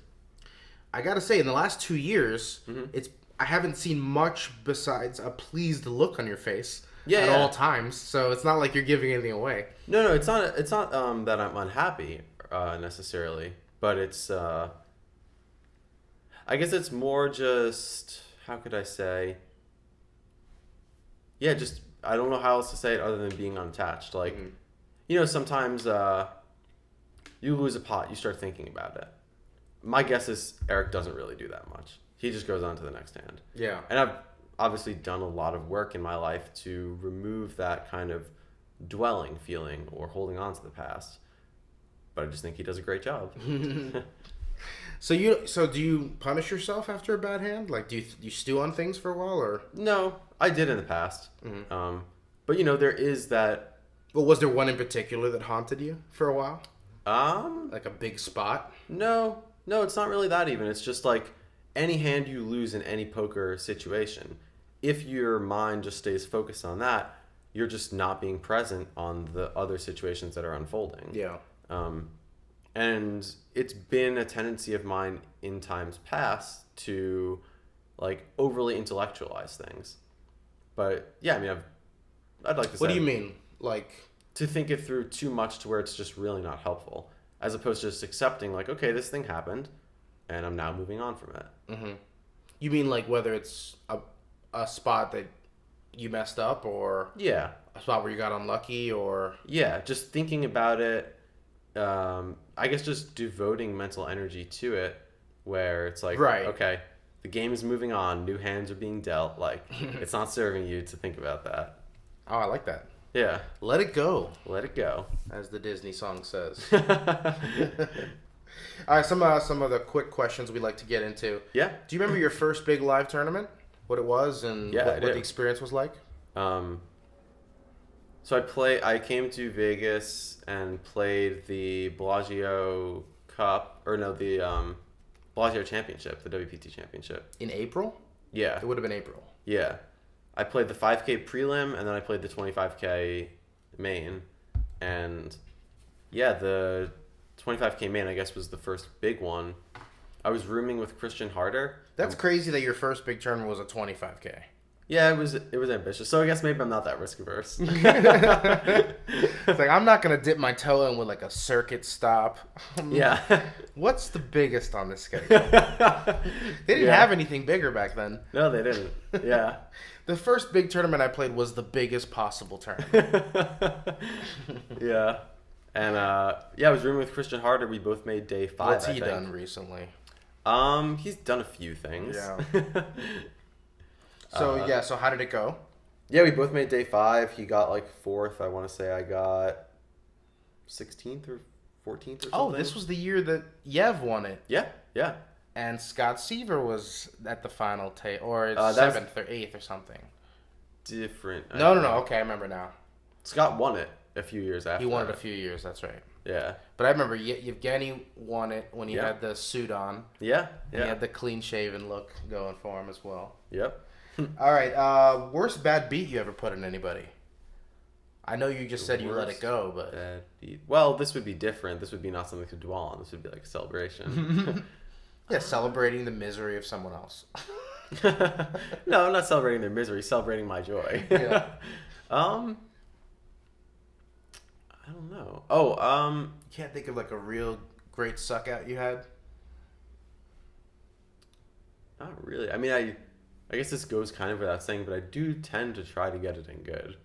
I gotta say, in the last 2 years, Mm-hmm. I haven't seen much besides a pleased look on your face at all times, so it's not like you're giving anything away. No, it's not that I'm unhappy necessarily, but it's I guess it's more just, how could I say? Yeah, just, I don't know how else to say it other than being unattached. Like, sometimes you lose a pot, you start thinking about it. My guess is Eric doesn't really do that much. He just goes on to the next hand. Yeah. And I've obviously done a lot of work in my life to remove that kind of dwelling feeling or holding on to the past. But I just think he does a great job. So do you punish yourself after a bad hand? Like, do you stew on things for a while, or? No, I did in the past. Mm-hmm. But there is that. Well, was there one in particular that haunted you for a while? Like a big spot? No, it's not really that even. It's just like any hand you lose in any poker situation, if your mind just stays focused on that, you're just not being present on the other situations that are unfolding. Yeah. And it's been a tendency of mine in times past to like overly intellectualize things. But yeah, I mean, I'd like to say. What do you mean? Like, to think it through too much to where it's just really not helpful, as opposed to just accepting like, okay, this thing happened, and I'm now moving on from it. Mm-hmm. You mean like whether it's a spot that you messed up, or Yeah, a spot where you got unlucky, or yeah, just thinking about it. I guess just devoting mental energy to it, where it's like, Right. okay, the game is moving on, new hands are being dealt. Like, it's not serving you to think about that. Oh, I like that. Yeah, Let it go, let it go. as the Disney song says. All right, some of the quick questions we'd like to get into. Yeah. Do you remember your first big live tournament? What it was and Yeah, what I the do. experience was like? So I came to Vegas and played the Bellagio Cup, or no, the Bellagio Championship, the WPT Championship. In April? Yeah, It would have been April. yeah. I played the 5K prelim, and then I played the 25K main. And yeah, the 25K main, I guess, was the first big one. I was rooming with Christian Harder. That's crazy that your first big tournament was a 25K. Yeah, it was ambitious. So I guess maybe I'm not that risk averse. It's like, I'm not going to dip my toe in with like a circuit stop. Yeah. What's the biggest on this schedule? They didn't have anything bigger back then. No, they didn't. Yeah. The first big tournament I played was the biggest possible tournament. Yeah. And yeah, I was rooming with Christian Harder. We both made day 5. What's I he think. done recently? He's done a few things. Yeah. So how did it go? Yeah, we both made day 5. He got like 4th. I want to say I got 16th or 14th or something. Oh, this was the year that Yev won it. Yeah, yeah. And Scott Seaver was at the final or That's 7th or 8th or something. Different. No. Okay, I remember now. Scott won it a few years after. He won it that. a few years, that's right. Yeah. But I remember Yevgeny won it when he Yeah. had the suit on. Yeah, And he had the clean-shaven look going for him as well. Yep. All right, worst bad beat you ever put on anybody? I know you just said you let it Worst go, but... bad beat. Well, this would be different. This would be not something to dwell on. This would be like a celebration. Yeah, celebrating the misery of someone else. No, I'm not celebrating their misery. Celebrating my joy. Yeah. I don't know. Oh, You can't think of like a real great suck out you had? not really. I mean, I guess this goes kind of without saying, but I do tend to try to get it in good.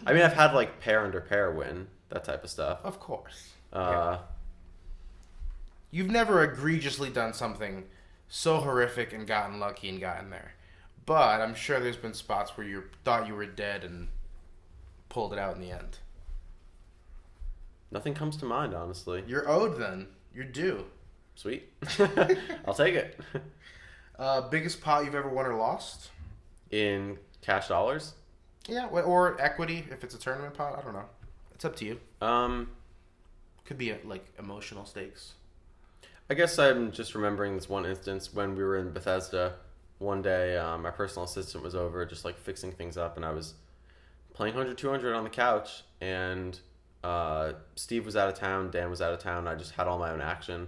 I mean, I've had like pair under pair win, that type of stuff. Of course. Yeah. You've never egregiously done something so horrific and gotten lucky and gotten there. But I'm sure there's been spots where you thought you were dead and pulled it out in the end. Nothing comes to mind, honestly. You're owed then. You're due. Sweet. I'll take it. Biggest pot you've ever won or lost? In cash dollars? Yeah, or equity if it's a tournament pot. I don't know. It's up to you. Could be like emotional stakes. I guess I'm just remembering this one instance when we were in Bethesda. One day, my personal assistant was over just like fixing things up, and I was playing 100-200 on the couch, and Steve was out of town, Dan was out of town. I just had all my own action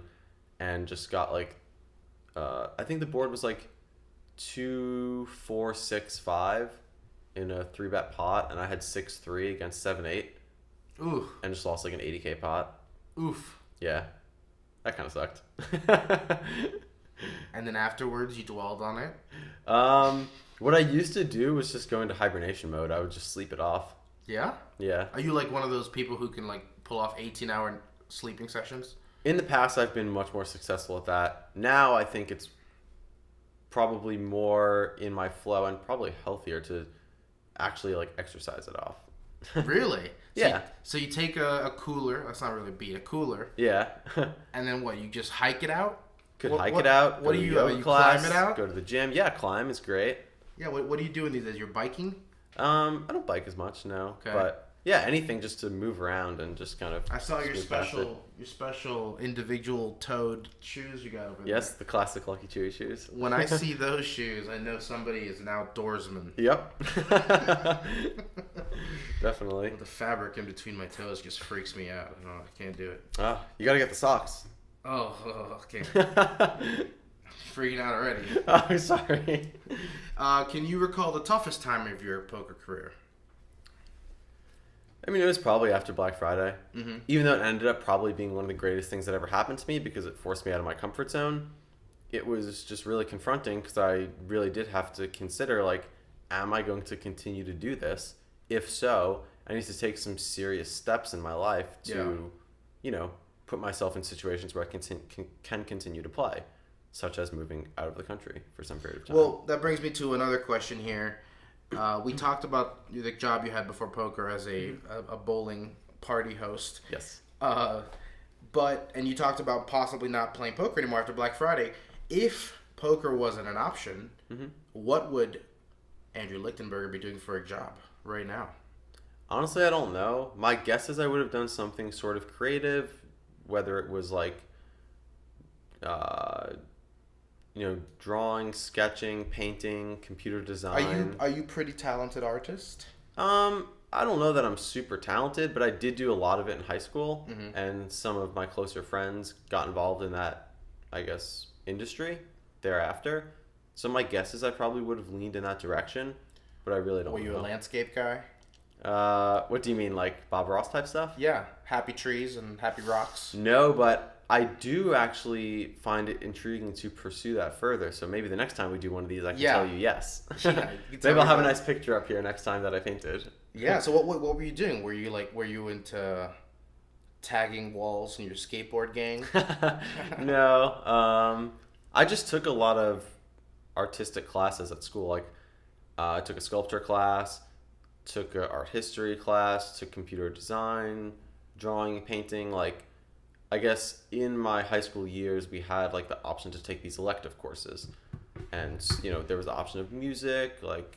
and just got like, I think the board was like 2, 4, 6, 5 in a 3-bet pot, and I had 6-3 against 7-8. Ooh. And just lost like an 80K pot. Oof. Yeah. That kind of sucked. And then afterwards, you dwelled on it? What I used to do was just go into hibernation mode. I would just sleep it off. Yeah? Yeah. Are you like one of those people who can like pull off 18-hour sleeping sessions? In the past, I've been much more successful at that. Now, I think it's probably more in my flow and probably healthier to actually like exercise it off. Really? Yeah. So you take a cooler. That's not really a beat. A cooler. Yeah. And then what? You just hike it out? Could hike it out. What go do to you yoga you class, climb it out? Go to the gym. Yeah, climb is great. Yeah. What do you do in these days? You're biking? I don't bike as much, no. Okay. But yeah, anything just to move around and just kind of. I saw your scoot past it. special individual toed shoes you got over there. Yes, the classic Lucky Chewy shoes. When I see those shoes, I know somebody is an outdoorsman. Yep. Definitely. The fabric in between my toes just freaks me out. I can't do it. Oh, you gotta get the socks. Okay. Freaking out already. Oh, sorry. Can you recall the toughest time of your poker career? I mean, it was probably after Black Friday. Mm-hmm. Even though it ended up probably being one of the greatest things that ever happened to me because it forced me out of my comfort zone. It was just really confronting because I really did have to consider, like, am I going to continue to do this? If so, I need to take some serious steps in my life to, put myself in situations where I can continue to play, such as moving out of the country for some period of time. Well, that brings me to another question here. We talked about the job you had before poker as a bowling party host. Yes. And you talked about possibly not playing poker anymore after Black Friday. If poker wasn't an option, what would Andrew Lichtenberger be doing for a job right now? Honestly, I don't know. My guess is I would have done something sort of creative, whether it was like, drawing, sketching, painting, computer design. Are you pretty talented artist? I don't know that I'm super talented, but I did do a lot of it in high school, and some of my closer friends got involved in that, I guess, industry thereafter. So my guess is I probably would have leaned in that direction, but I really don't know. Were you a landscape guy? What do you mean, like Bob Ross type stuff? Yeah, happy trees and happy rocks. No, but I do actually find it intriguing to pursue that further. So maybe the next time we do one of these, I can tell you yes. Yeah, Maybe I'll have a nice picture up here next time that I painted. Yeah. So what were you doing? Were you into tagging walls in your skateboard gang? No. I just took a lot of artistic classes at school. Like, I took a sculpture class, took an art history class, took computer design, drawing, painting. Like, I guess in my high school years, we had like the option to take these elective courses. And, there was the option of music, like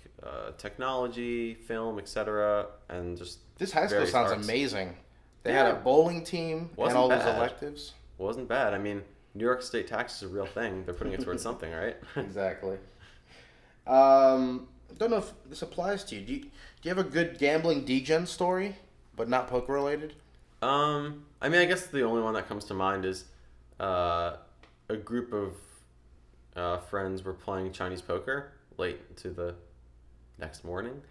technology, film, etc. And just this high school sounds arts. Amazing. They had a bowling team and all those electives. Wasn't bad. I mean, New York state tax is a real thing. They're putting it towards something, right? Exactly. Don't know if this applies to you. Do you have a good gambling degen story, but not poker related? I mean, I guess the only one that comes to mind is a group of friends were playing Chinese poker late into the next morning,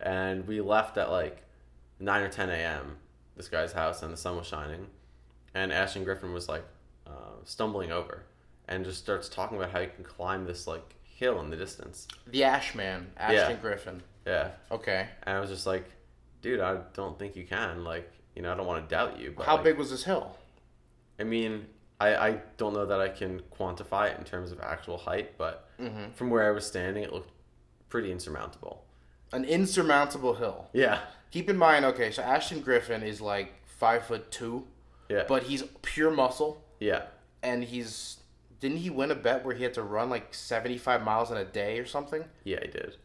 and we left at like 9 or 10 a.m. this guy's house, and the sun was shining, and Ashton Griffin was like stumbling over and just starts talking about how you can climb this like hill in the distance. The Ashman, Ashton Griffin. Yeah. Okay. And I was just like, dude, I don't think you can. Like, I don't want to doubt you. But how big was this hill? I mean, I don't know that I can quantify it in terms of actual height, but from where I was standing, it looked pretty insurmountable. An insurmountable hill. Yeah. Keep in mind, okay, so Ashton Griffin is like 5'2". Yeah. But he's pure muscle. Yeah. And didn't he win a bet where he had to run like 75 miles in a day or something? Yeah, he did.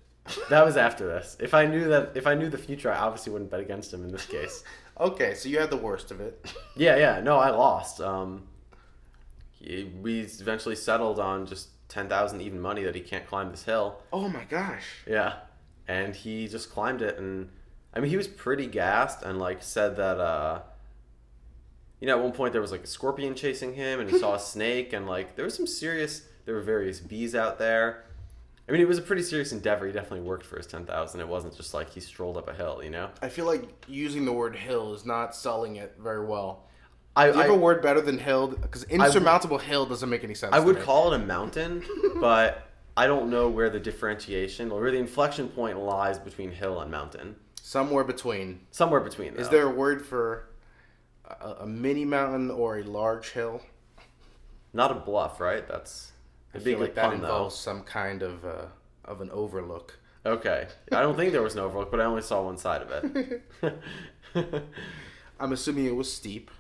That was after this. If I knew the future, I obviously wouldn't bet against him in this case. Okay, so you had the worst of it. Yeah. No, I lost. We eventually settled on just 10,000 even money that he can't climb this hill. Oh my gosh. Yeah. And he just climbed it, and I mean, he was pretty gassed and like said that at one point there was like a scorpion chasing him, and he saw a snake, and like there were various bees out there. I mean, it was a pretty serious endeavor. He definitely worked for his 10,000. It wasn't just like he strolled up a hill, I feel like using the word hill is not selling it very well. Do you have a word better than hill? Because insurmountable hill doesn't make any sense. I would call it a mountain, but I don't know where the differentiation or where the inflection point lies between hill and mountain. Somewhere between. Somewhere between, though. Is there a word for a mini mountain or a large hill? Not a bluff, right? That's a big like pun, that involves some kind of an overlook. Okay. I don't think there was an overlook, but I only saw one side of it. I'm assuming it was steep.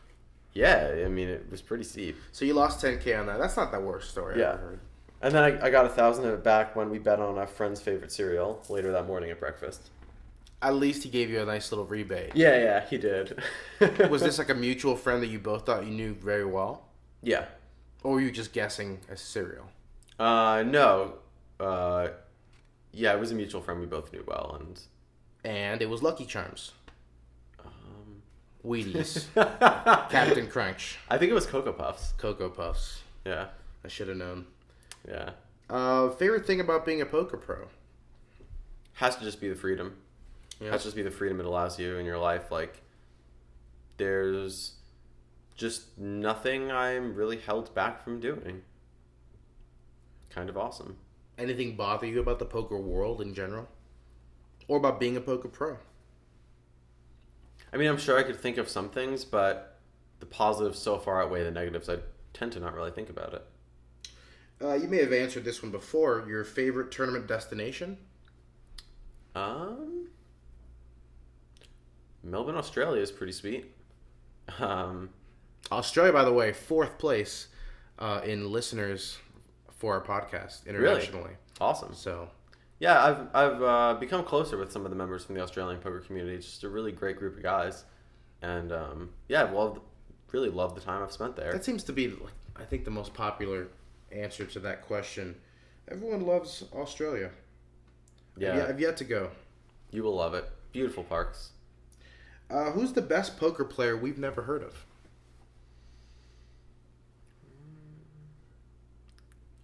Yeah, I mean, it was pretty steep. So you lost 10K on that. That's not the worst story I've ever heard. And then I got 1,000 of it back when we bet on our friend's favorite cereal later that morning at breakfast. At least he gave you a nice little rebate. Yeah, he did. Was this like a mutual friend that you both thought you knew very well? Yeah. Or were you just guessing a cereal? No. Yeah, it was a mutual friend we both knew well. And it was Lucky Charms. Wheaties. Captain Crunch. I think it was Cocoa Puffs. Cocoa Puffs. Yeah. I should have known. Yeah. Favorite thing about being a poker pro? Has to just be the freedom. Yeah. Has to just be the freedom it allows you in your life. Like, there's just nothing I'm really held back from doing. Kind of awesome. Anything bother you about the poker world in general? Or about being a poker pro? I mean, I'm sure I could think of some things, but the positives so far outweigh the negatives. I tend to not really think about it. You may have answered this one before. Your favorite tournament destination? Melbourne, Australia is pretty sweet. Australia, by the way, 4th place in listeners for our podcast internationally. Really? Awesome. So, yeah, I've become closer with some of the members from the Australian poker community. It's just a really great group of guys, and yeah, I've really loved the time I've spent there. That seems to be, I think, the most popular answer to that question. Everyone loves Australia. Yeah, I've yet to go. You will love it. Beautiful parks. Who's the best poker player we've never heard of?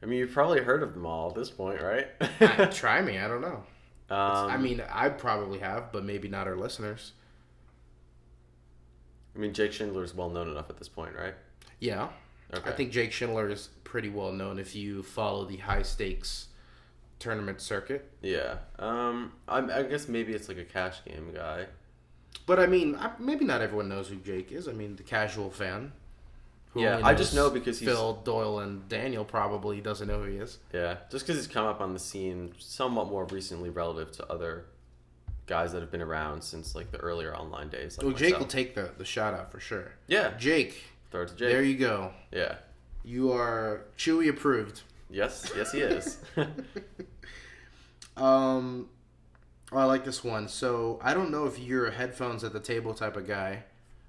I mean, you've probably heard of them all at this point, right? Try me. I don't know. I mean, I probably have, but maybe not our listeners. I mean, Jake Schindler is well known enough at this point, right? Yeah. Okay. I think Jake Schindler is pretty well known if you follow the high stakes tournament circuit. Yeah. I guess maybe it's like a cash game guy. But I mean, maybe not everyone knows who Jake is. I mean, the casual fan. Yeah, I just know because he's... Phil, Doyle, and Daniel probably doesn't know who he is. Yeah, just because he's come up on the scene somewhat more recently relative to other guys that have been around since like the earlier online days. Like Jake will take the shout out for sure. Yeah. Jake. Throw it to Jake. There you go. Yeah. You are Chewy approved. Yes, he is. I like this one. So, I don't know if you're a headphones at the table type of guy.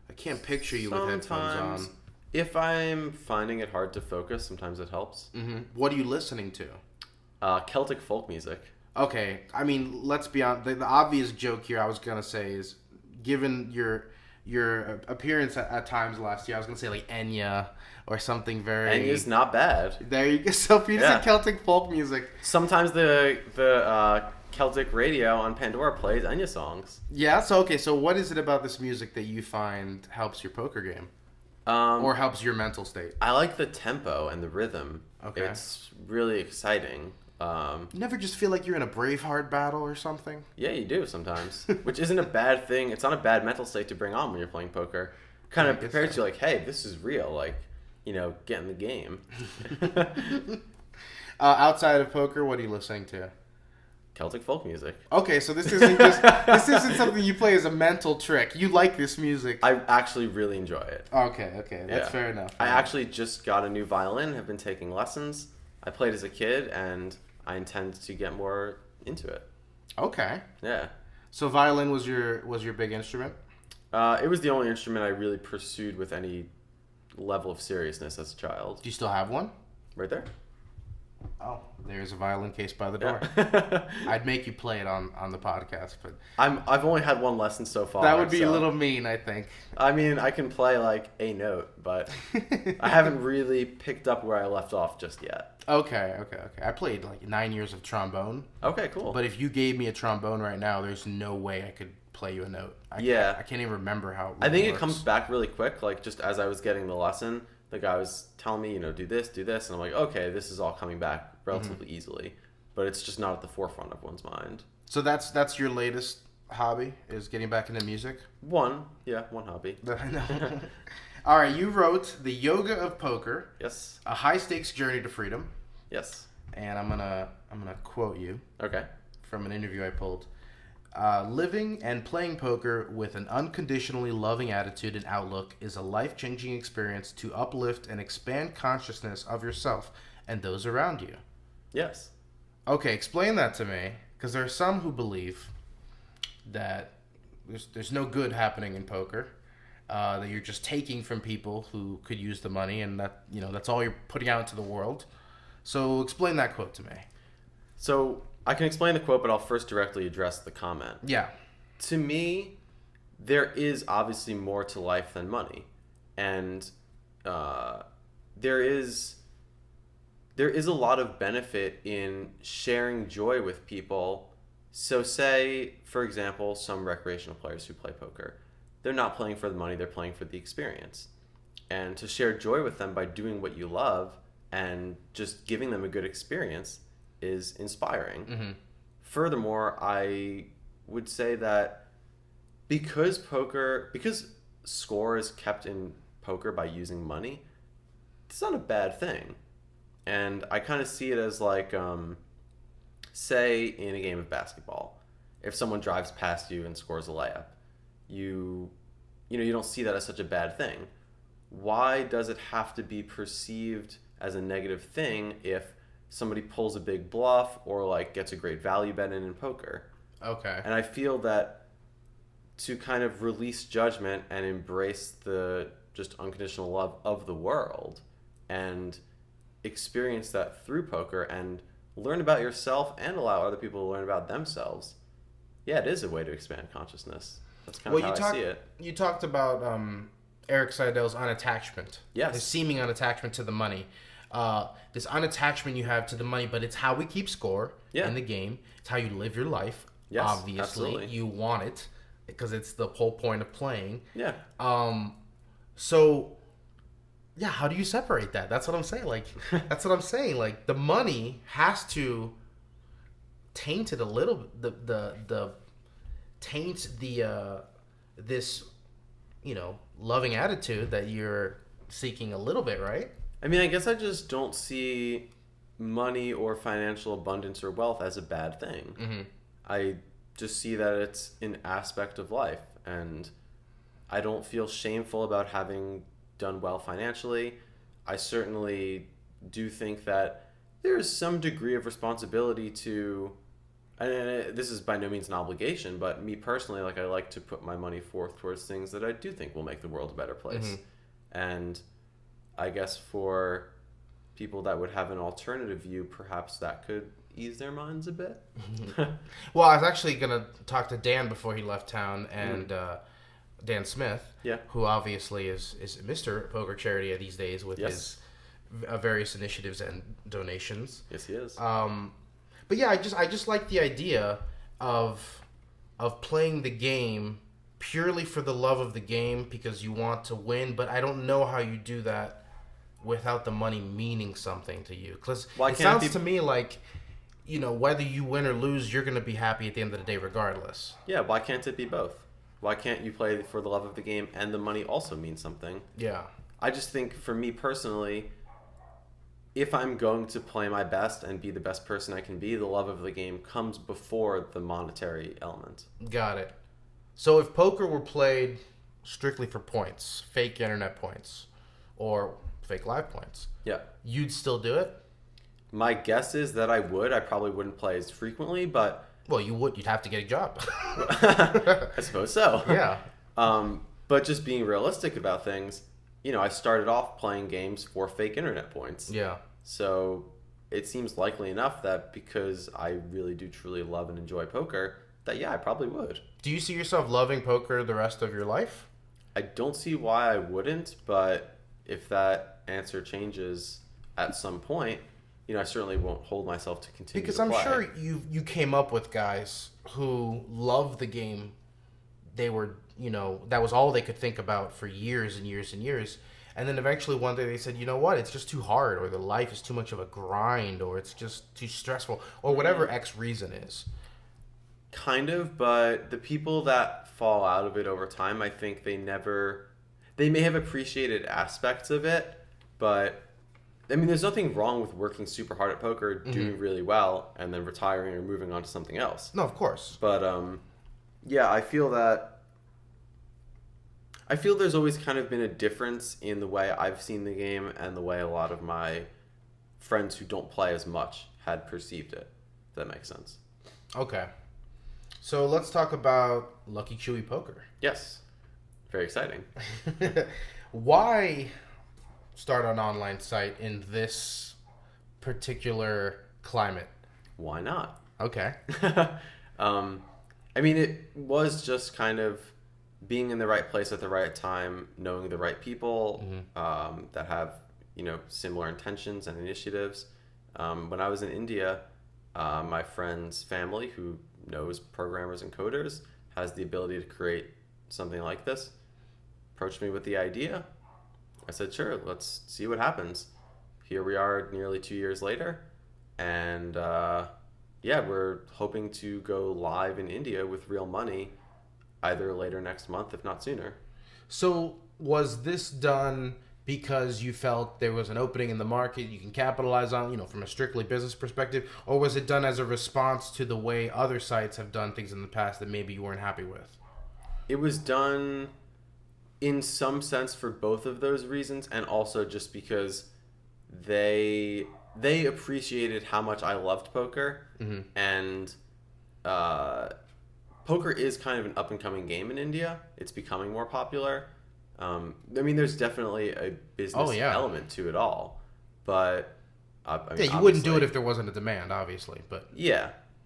I can't picture you with headphones on. If I'm finding it hard to focus, sometimes it helps. Mm-hmm. What are you listening to? Celtic folk music. Okay. I mean, let's be honest. The obvious joke here I was going to say is, given your appearance at times last year, I was going to say like Enya or something very... Enya's not bad. There you go. So, Peter said Celtic folk music. Sometimes the Celtic radio on Pandora plays Enya songs. Yeah, so what is it about this music that you find helps your poker game? Or helps your mental state? I like the tempo and the rhythm. Okay. It's really exciting. You never just feel like you're in a Braveheart battle or something? Yeah, you do sometimes. Which isn't a bad thing. It's not a bad mental state to bring on when you're playing poker. Kind of prepares you like, hey, this is real. Like, get in the game. Outside of poker, what are you listening to? Celtic folk music. Okay, so this isn't something you play as a mental trick. You like this music. I actually really enjoy it. Okay, that's fair enough. I actually just got a new violin, have been taking lessons. I played as a kid, and I intend to get more into it. Okay. Yeah. So violin was your big instrument? It was the only instrument I really pursued with any level of seriousness as a child. Do you still have one? Right there. Oh, there's a violin case by the door. Yeah. I'd make you play it on the podcast, but I've only had one lesson so far. That would be a little mean, I think. I mean, I can play like a note, but I haven't really picked up where I left off just yet. Okay. I played like 9 years of trombone. Okay, cool. But if you gave me a trombone right now, there's no way I could play you a note. I can't even remember how. I think it comes back really quick. Like just as I was getting the lesson, the guy was telling me, do this, and I'm like, okay, this is all coming back relatively easily, but it's just not at the forefront of one's mind. So that's your latest hobby, is getting back into music? One hobby. All right, you wrote The Yoga of Poker. Yes. A high stakes journey to freedom. Yes. And I'm gonna quote you. Okay. From an interview I pulled. Living and playing poker with an unconditionally loving attitude and outlook is a life-changing experience to uplift and expand consciousness of yourself and those around you. Yes. Okay, explain that to me, because there are some who believe that there's no good happening in poker, that you're just taking from people who could use the money, and that that's all you're putting out into the world. So explain that quote to me. So I can explain the quote, but I'll first directly address the comment. Yeah. To me, there is obviously more to life than money, and there is a lot of benefit in sharing joy with people. So say, for example, some recreational players who play poker, they're not playing for the money, they're playing for the experience. And to share joy with them by doing what you love and just giving them a good experience is inspiring. Mm-hmm. Furthermore, I would say that because score is kept in poker by using money, it's not a bad thing. And I kind of see it as like, say in a game of basketball, if someone drives past you and scores a layup, you don't see that as such a bad thing. Why does it have to be perceived as a negative thing if somebody pulls a big bluff or like gets a great value bet in poker? Okay. And I feel that to kind of release judgment and embrace the just unconditional love of the world and experience that through poker and learn about yourself and allow other people to learn about themselves. Yeah, it is a way to expand consciousness. That's kind of how I see it. You talked about Eric Seidel's unattachment. Yes. His seeming unattachment to the money. This unattachment you have to the money, but it's how we keep score in the game. It's how you live your life. Yes, obviously. absolutely. You want it because it's the whole point of playing. Yeah. So, yeah, how do you separate that? That's what I'm saying. Like, that's what I'm saying. Like, the money has to taint it a little. Taint this, loving attitude that you're seeking a little bit, right? I mean, I guess I just don't see money or financial abundance or wealth as a bad thing. Mm-hmm. I just see that it's an aspect of life, and I don't feel shameful about having done well financially. I certainly do think that there's some degree of responsibility to, and this is by no means an obligation, but me personally, like, I like to put my money forth towards things that I do think will make the world a better place. Mm-hmm. And I guess for people that would have an alternative view, perhaps that could ease their minds a bit. Well, I was actually going to talk to Dan before he left town, and Dan Smith, who obviously is Mr. Poker Charity these days with his various initiatives and donations. Yes, he is. But yeah, I just like the idea of playing the game purely for the love of the game because you want to win, but I don't know how you do that without the money meaning something to you. Because it sounds to me like, whether you win or lose, you're going to be happy at the end of the day regardless. Yeah, why can't it be both? Why can't you play for the love of the game and the money also means something? Yeah. I just think for me personally, if I'm going to play my best and be the best person I can be, the love of the game comes before the monetary element. Got it. So if poker were played strictly for points, fake internet points, or fake live points, you'd still do it? My guess is that I would. I probably wouldn't play as frequently, but... Well, you would. You'd have to get a job. I suppose so. Yeah. But just being realistic about things, I started off playing games for fake internet points. Yeah. So it seems likely enough that because I really do truly love and enjoy poker, that I probably would. Do you see yourself loving poker the rest of your life? I don't see why I wouldn't, but if that answer changes at some point, I certainly won't hold myself to continue because to play. I'm sure you came up with guys who love the game. They were, that was all they could think about for years and years and years. And then eventually one day they said, you know what, it's just too hard, or the life is too much of a grind, or it's just too stressful, or whatever X reason is. Kind of, but the people that fall out of it over time, I think they may have appreciated aspects of it, but I mean, there's nothing wrong with working super hard at poker, doing really well, and then retiring or moving on to something else. No, of course. But I feel there's always kind of been a difference in the way I've seen the game and the way a lot of my friends who don't play as much had perceived it. If that makes sense. Okay. So let's talk about Lucky Chewy Poker. Yes. Very exciting. Why start an online site in this particular climate? Why not? Okay. I mean, it was just kind of being in the right place at the right time, knowing the right people that have, similar intentions and initiatives. When I was in India, my friend's family, who knows programmers and coders, has the ability to create something like this, approached me with the idea. I said, sure, let's see what happens. Here we are nearly 2 years later, and we're hoping to go live in India with real money either later next month, if not sooner. So was this done because you felt there was an opening in the market you can capitalize on, from a strictly business perspective, or was it done as a response to the way other sites have done things in the past that maybe you weren't happy with? It was done in some sense for both of those reasons, and also just because they appreciated how much I loved poker, and poker is kind of an up-and-coming game in India. It's becoming more popular. There's definitely a business element to it all, but you wouldn't do it if there wasn't a demand, obviously. But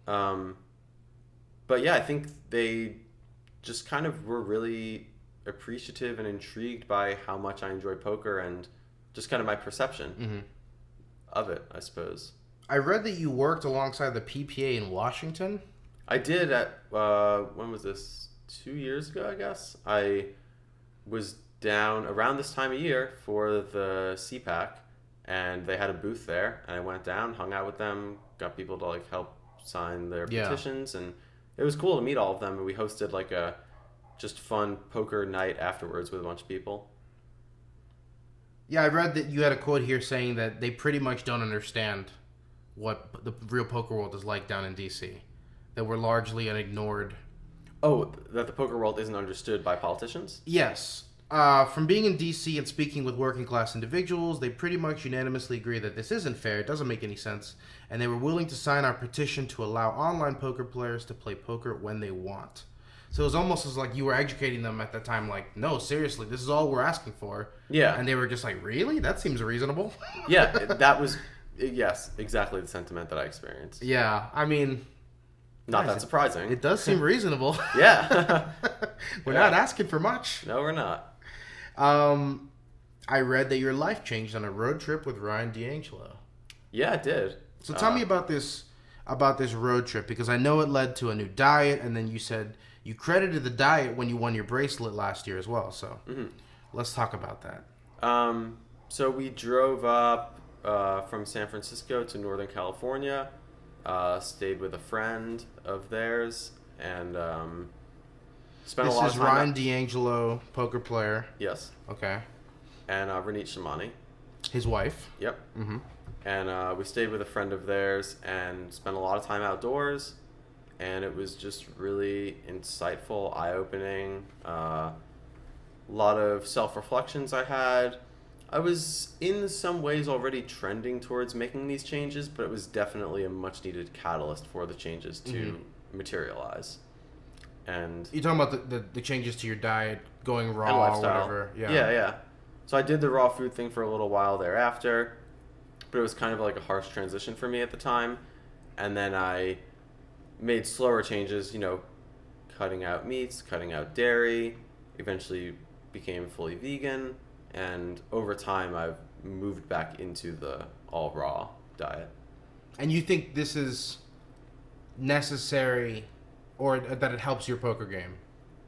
I think they just kind of were really appreciative and intrigued by how much I enjoy poker and just kind of my perception of it, I suppose. I read that you worked alongside the PPA in Washington. I did at, when was this? 2 years ago, I guess. I was down around this time of year for the CPAC, and they had a booth there, and I went down, hung out with them, got people to help sign their petitions, and it was cool to meet all of them, and we hosted a just fun poker night afterwards with a bunch of people. Yeah, I read that you had a quote here saying that they pretty much don't understand what the real poker world is like down in DC. That we're largely ignored. Oh, that the poker world isn't understood by politicians? Yes. From being in DC and speaking with working class individuals, they pretty much unanimously agree that this isn't fair, it doesn't make any sense, and they were willing to sign our petition to allow online poker players to play poker when they want. So it was almost as like you were educating them at that time, no, seriously, this is all we're asking for. Yeah. And they were just like, really? That seems reasonable. Yeah, that was, yes, exactly the sentiment that I experienced. Yeah, not that surprising. It does seem reasonable. Yeah. We're not asking for much. No, we're not. I read that your life changed on a road trip with Ryan D'Angelo. Yeah, it did. So tell me about this road trip, because I know it led to a new diet, and then you said you credited the diet when you won your bracelet last year as well. So let's talk about that. So we drove up from San Francisco to Northern California, stayed with a friend of theirs, and spent a lot of time. This is Ryan D'Angelo, poker player. Yes. Okay. And Ranit Shamani. His wife. Yep. Mm-hmm. And we stayed with a friend of theirs and spent a lot of time outdoors, and it was just really insightful, eye-opening. A lot of self-reflections I had. I was in some ways already trending towards making these changes, but it was definitely a much-needed catalyst for the changes to materialize. And you're talking about the changes to your diet, going raw and lifestyle. Or whatever. Yeah. So I did the raw food thing for a little while thereafter, but it was kind of like a harsh transition for me at the time. And then I made slower changes, cutting out meats, cutting out dairy, eventually became fully vegan, and over time I've moved back into the all raw diet. And you think this is necessary, or that it helps your poker game?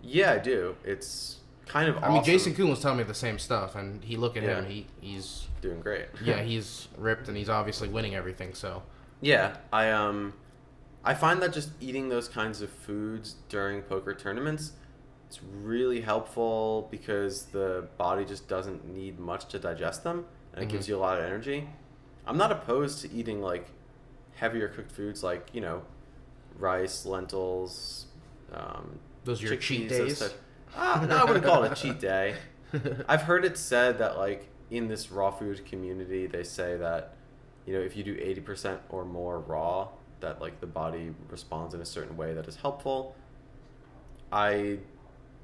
Yeah, I do. It's kind of awesome. Jason Kuhn was telling me the same stuff, and look at him, he's doing great. Yeah, he's ripped, and he's obviously winning everything, so. Yeah, I find that just eating those kinds of foods during poker tournaments, it's really helpful because the body just doesn't need much to digest them, and it gives you a lot of energy. I'm not opposed to eating heavier cooked foods like, rice, lentils, those are your cheat days? No, I wouldn't call it a cheat day. I've heard it said that in this raw food community, they say that, if you do 80% or more raw, that the body responds in a certain way that is helpful. I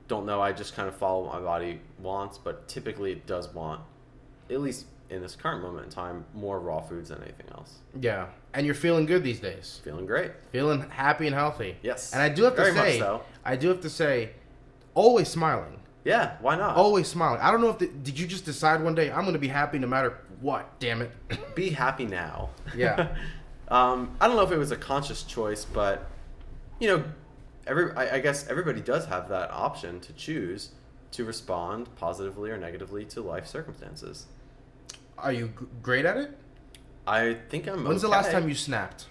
don't know. I just kind of follow what my body wants, but typically it does want, at least in this current moment in time, more raw foods than anything else. Yeah. And you're feeling good these days. Feeling great. Feeling happy and healthy. Yes. And I do have to Very much so. I do have to say, always smiling. Yeah, why not? Always smiling. I don't know if did you just decide one day I'm going to be happy no matter what? Damn it. Be happy now. Yeah. I don't know if it was a conscious choice, but you know, I guess everybody does have that option to choose to respond positively or negatively to life circumstances. Are you great at it? I think I'm. When's the last time you snapped?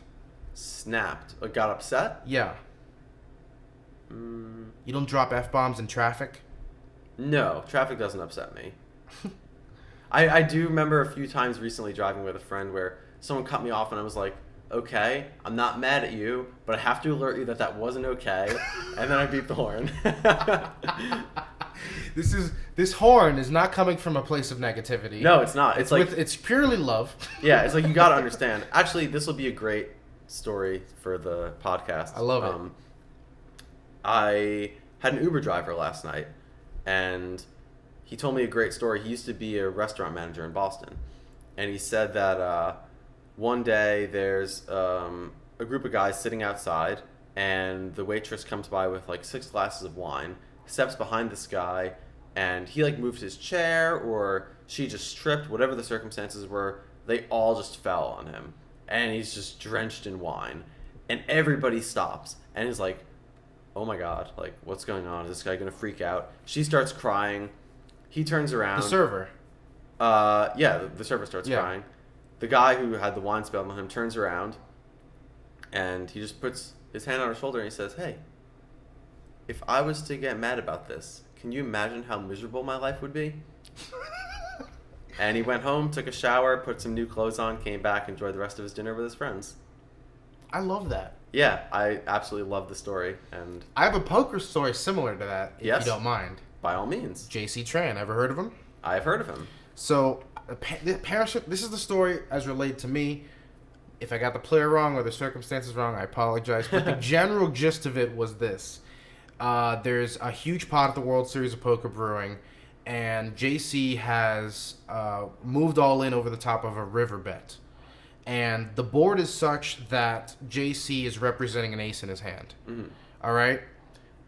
Snapped? Or got upset? Yeah. You don't drop F-bombs in traffic? No, traffic doesn't upset me. I do remember a few times recently driving with a friend where someone cut me off and I was like, okay, I'm not mad at you, but I have to alert you that wasn't okay. And then I beep the horn. This horn is not coming from a place of negativity. No, it's not. It's purely love. Yeah, it's like you got to understand. Actually, this will be a great story for the podcast. I love it. I had an Uber driver last night, and he told me a great story. He used to be a restaurant manager in Boston, and he said that one day there's a group of guys sitting outside, and the waitress comes by with like 6 glasses of wine, steps behind this guy, and he like moved his chair, or she just tripped, whatever the circumstances were, they all just fell on him, and he's just drenched in wine, and everybody stops and is like, oh my god, like what's going on? Is this guy gonna freak out? She starts crying. He turns around. The server. Yeah, the server starts crying. The guy who had the wine spilled on him turns around, and he just puts his hand on her shoulder and he says, hey, if I was to get mad about this, can you imagine how miserable my life would be? And he went home, took a shower, put some new clothes on, came back, enjoyed the rest of his dinner with his friends. I love that. Yeah, I absolutely love the story. And I have a poker story similar to that, if you don't mind. By all means. J.C. Tran, ever heard of him? I've heard of him. So, this is the story as related to me. If I got the player wrong or the circumstances wrong, I apologize. But the general gist of it was this. There's a huge pot at the World Series of Poker brewing, and JC has moved all in over the top of a river bet. And the board is such that JC is representing an ace in his hand. Mm-hmm. All right?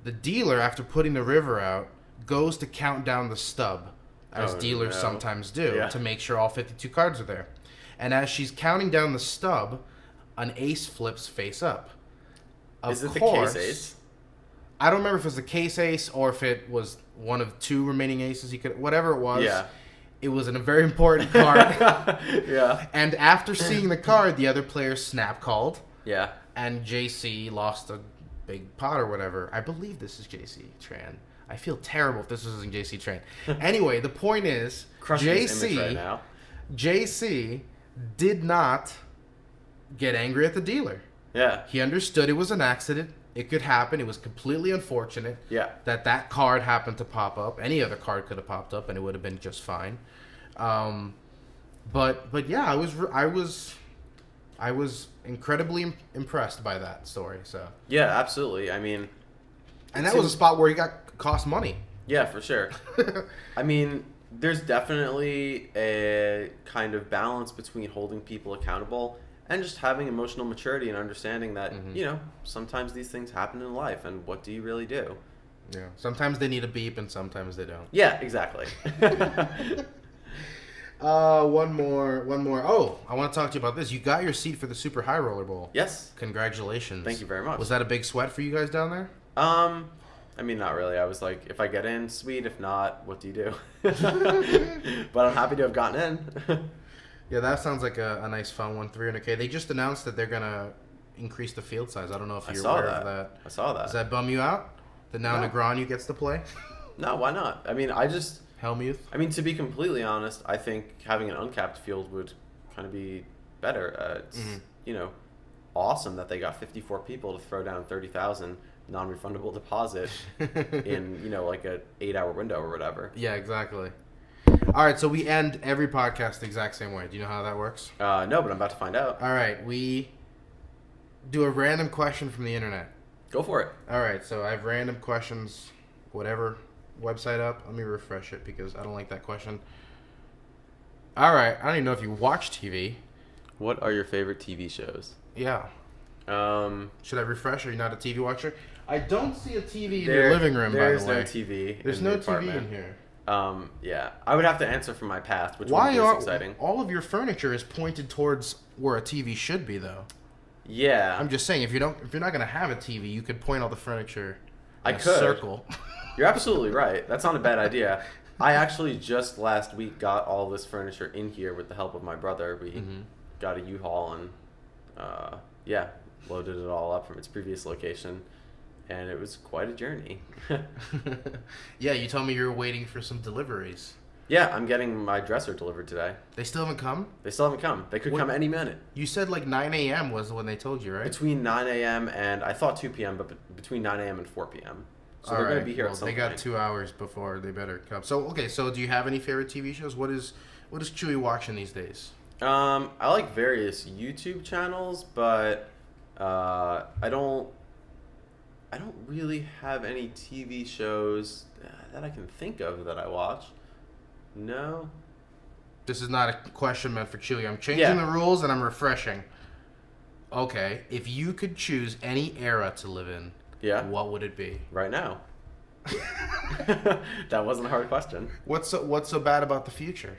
The dealer, after putting the river out, goes to count down the stub, as dealers sometimes do, to make sure all 52 cards are there. And as she's counting down the stub, an ace flips face up. Is it the case ace? I don't remember if it was the case ace or if it was one of 2 remaining aces. Whatever it was. Yeah. It was a very important card. Yeah. And after seeing the card, the other player snap called. Yeah. And JC lost a big pot or whatever. I believe this is JC Tran. I feel terrible if this isn't JC Tran. Anyway, the point is, JC did not get angry at the dealer. Yeah. He understood it was an accident. It could happen. It was completely unfortunate. Yeah. That card happened to pop up. Any other card could have popped up, and it would have been just fine. But yeah, I was incredibly impressed by that story. So yeah, absolutely. I mean, and that was a spot where he cost money. Yeah, for sure. I mean, there's definitely a kind of balance between holding people accountable and just having emotional maturity and understanding that, you know, sometimes these things happen in life, and what do you really do? Yeah. Sometimes they need a beep, and sometimes they don't. Yeah, exactly. One more. Oh, I want to talk to you about this. You got your seat for the Super High Roller Bowl. Yes. Congratulations. Thank you very much. Was that a big sweat for you guys down there? I mean, not really. I was like, if I get in, sweet. If not, what do you do? But I'm happy to have gotten in. Yeah, that sounds like a nice fun one. 300K. They just announced that they're going to increase the field size. I don't know if you're aware of that. I saw that. Does that bum you out? That now Negreanu gets to play? No, why not? I mean, Hellmuth? I mean, to be completely honest, I think having an uncapped field would kind of be better. It's, you know, awesome that they got 54 people to throw down 30,000 non-refundable deposit in, you know, like a 8-hour window or whatever. Yeah, exactly. All right, so we end every podcast the exact same way. Do you know how that works? No, but I'm about to find out. All right, we do a random question from the internet. Go for it. All right, so I have random questions, whatever website up. Let me refresh it because I don't like that question. All right, I don't even know if you watch TV. What are your favorite TV shows? Yeah. Should I refresh? Are you not a TV watcher? I don't see a TV in your living room, by the way. There's no TV. There's no TV in here. Yeah. I would have to answer from my past, which would be exciting. All of your furniture is pointed towards where a TV should be, though? Yeah. I'm just saying, if you're not going to have a TV, you could point all the furniture in a could. circle. You're absolutely right. That's not a bad idea. I actually just last week got all this furniture in here with the help of my brother. We got a U-Haul and, loaded it all up from its previous location. And it was quite a journey. Yeah, you told me you were waiting for some deliveries. Yeah, I'm getting my dresser delivered today. They still haven't come? They still haven't come. They could come any minute. You said like 9 a.m. was when they told you, right? Between 9 a.m. and I thought 2 p.m., but between 9 a.m. and 4 p.m. So they're going to be here at some point. They got 2 hours before they better come. So do you have any favorite TV shows? What is Chewy watching these days? I like various YouTube channels, but I don't really have any TV shows that I can think of that I watch. No. This is not a question meant for Chewy. I'm changing the rules and I'm refreshing. Okay, if you could choose any era to live in, what would it be? Right now. That wasn't a hard question. What's so bad about the future?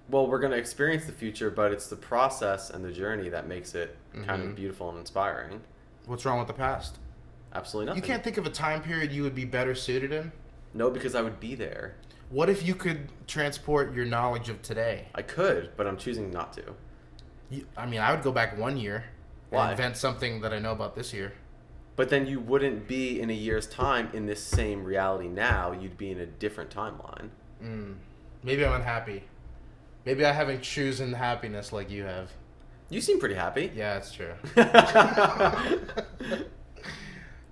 Well, we're going to experience the future, but it's the process and the journey that makes it kind of beautiful and inspiring. What's wrong with the past? Absolutely nothing. You can't think of a time period you would be better suited in? No, because I would be there. What if you could transport your knowledge of today? I could, but I'm choosing not to. I would go back 1 year. Why? And invent something that I know about this year. But then you wouldn't be in a year's time in this same reality now. You'd be in a different timeline. Maybe I'm unhappy. Maybe I haven't chosen happiness like you have. You seem pretty happy. Yeah, that's true.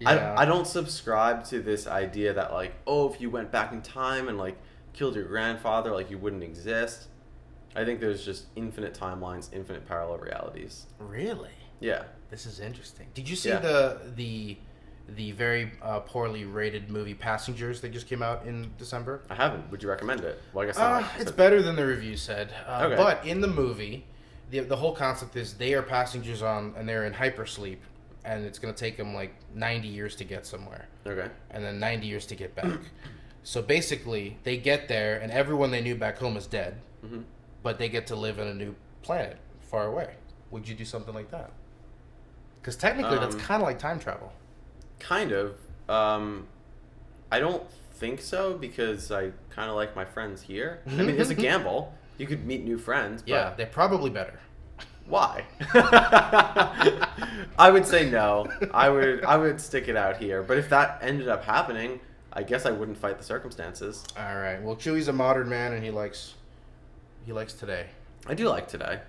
I don't subscribe to this idea that, like, if you went back in time and, like, killed your grandfather, like, you wouldn't exist. I think there's just infinite timelines, infinite parallel realities. Really? Yeah. This is interesting. Did you see the very poorly rated movie Passengers that just came out in December? I haven't. Would you recommend it? Well, I guess it's better than the review said. Okay. But in the movie, the whole concept is they are passengers and they're in hypersleep, and it's going to take them like 90 years to get somewhere. Okay. And then 90 years to get back. So basically, they get there, and everyone they knew back home is dead, but they get to live in a new planet far away. Would you do something like that? Because technically, that's kind of like time travel. Kind of. I don't think so, because I kind of like my friends here. I mean, it's a gamble. You could meet new friends. But yeah, they're probably better. Why? I would say no. I would stick it out here. But if that ended up happening, I guess I wouldn't fight the circumstances. All right. Well, Chewy's a modern man, and he likes today. I do like today.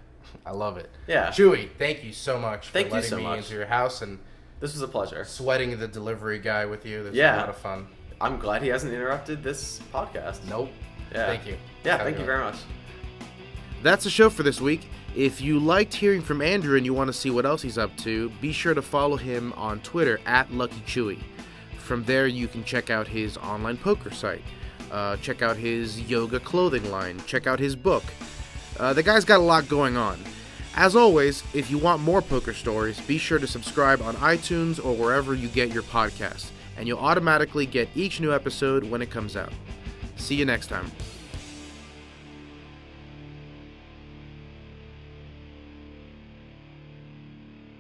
I love it. Yeah. Chewy, thank you so much for letting me into your house and this was a pleasure. Sweating the delivery guy with you. This was a lot of fun. I'm glad he hasn't interrupted this podcast. Nope. Yeah. Thank you. Yeah, thank you very much. That's the show for this week. If you liked hearing from Andrew and you want to see what else he's up to, be sure to follow him on Twitter @LuckyChewy. From there, you can check out his online poker site. Check out his yoga clothing line. Check out his book. The guy's got a lot going on. As always, if you want more poker stories, be sure to subscribe on iTunes or wherever you get your podcasts, and you'll automatically get each new episode when it comes out. See you next time.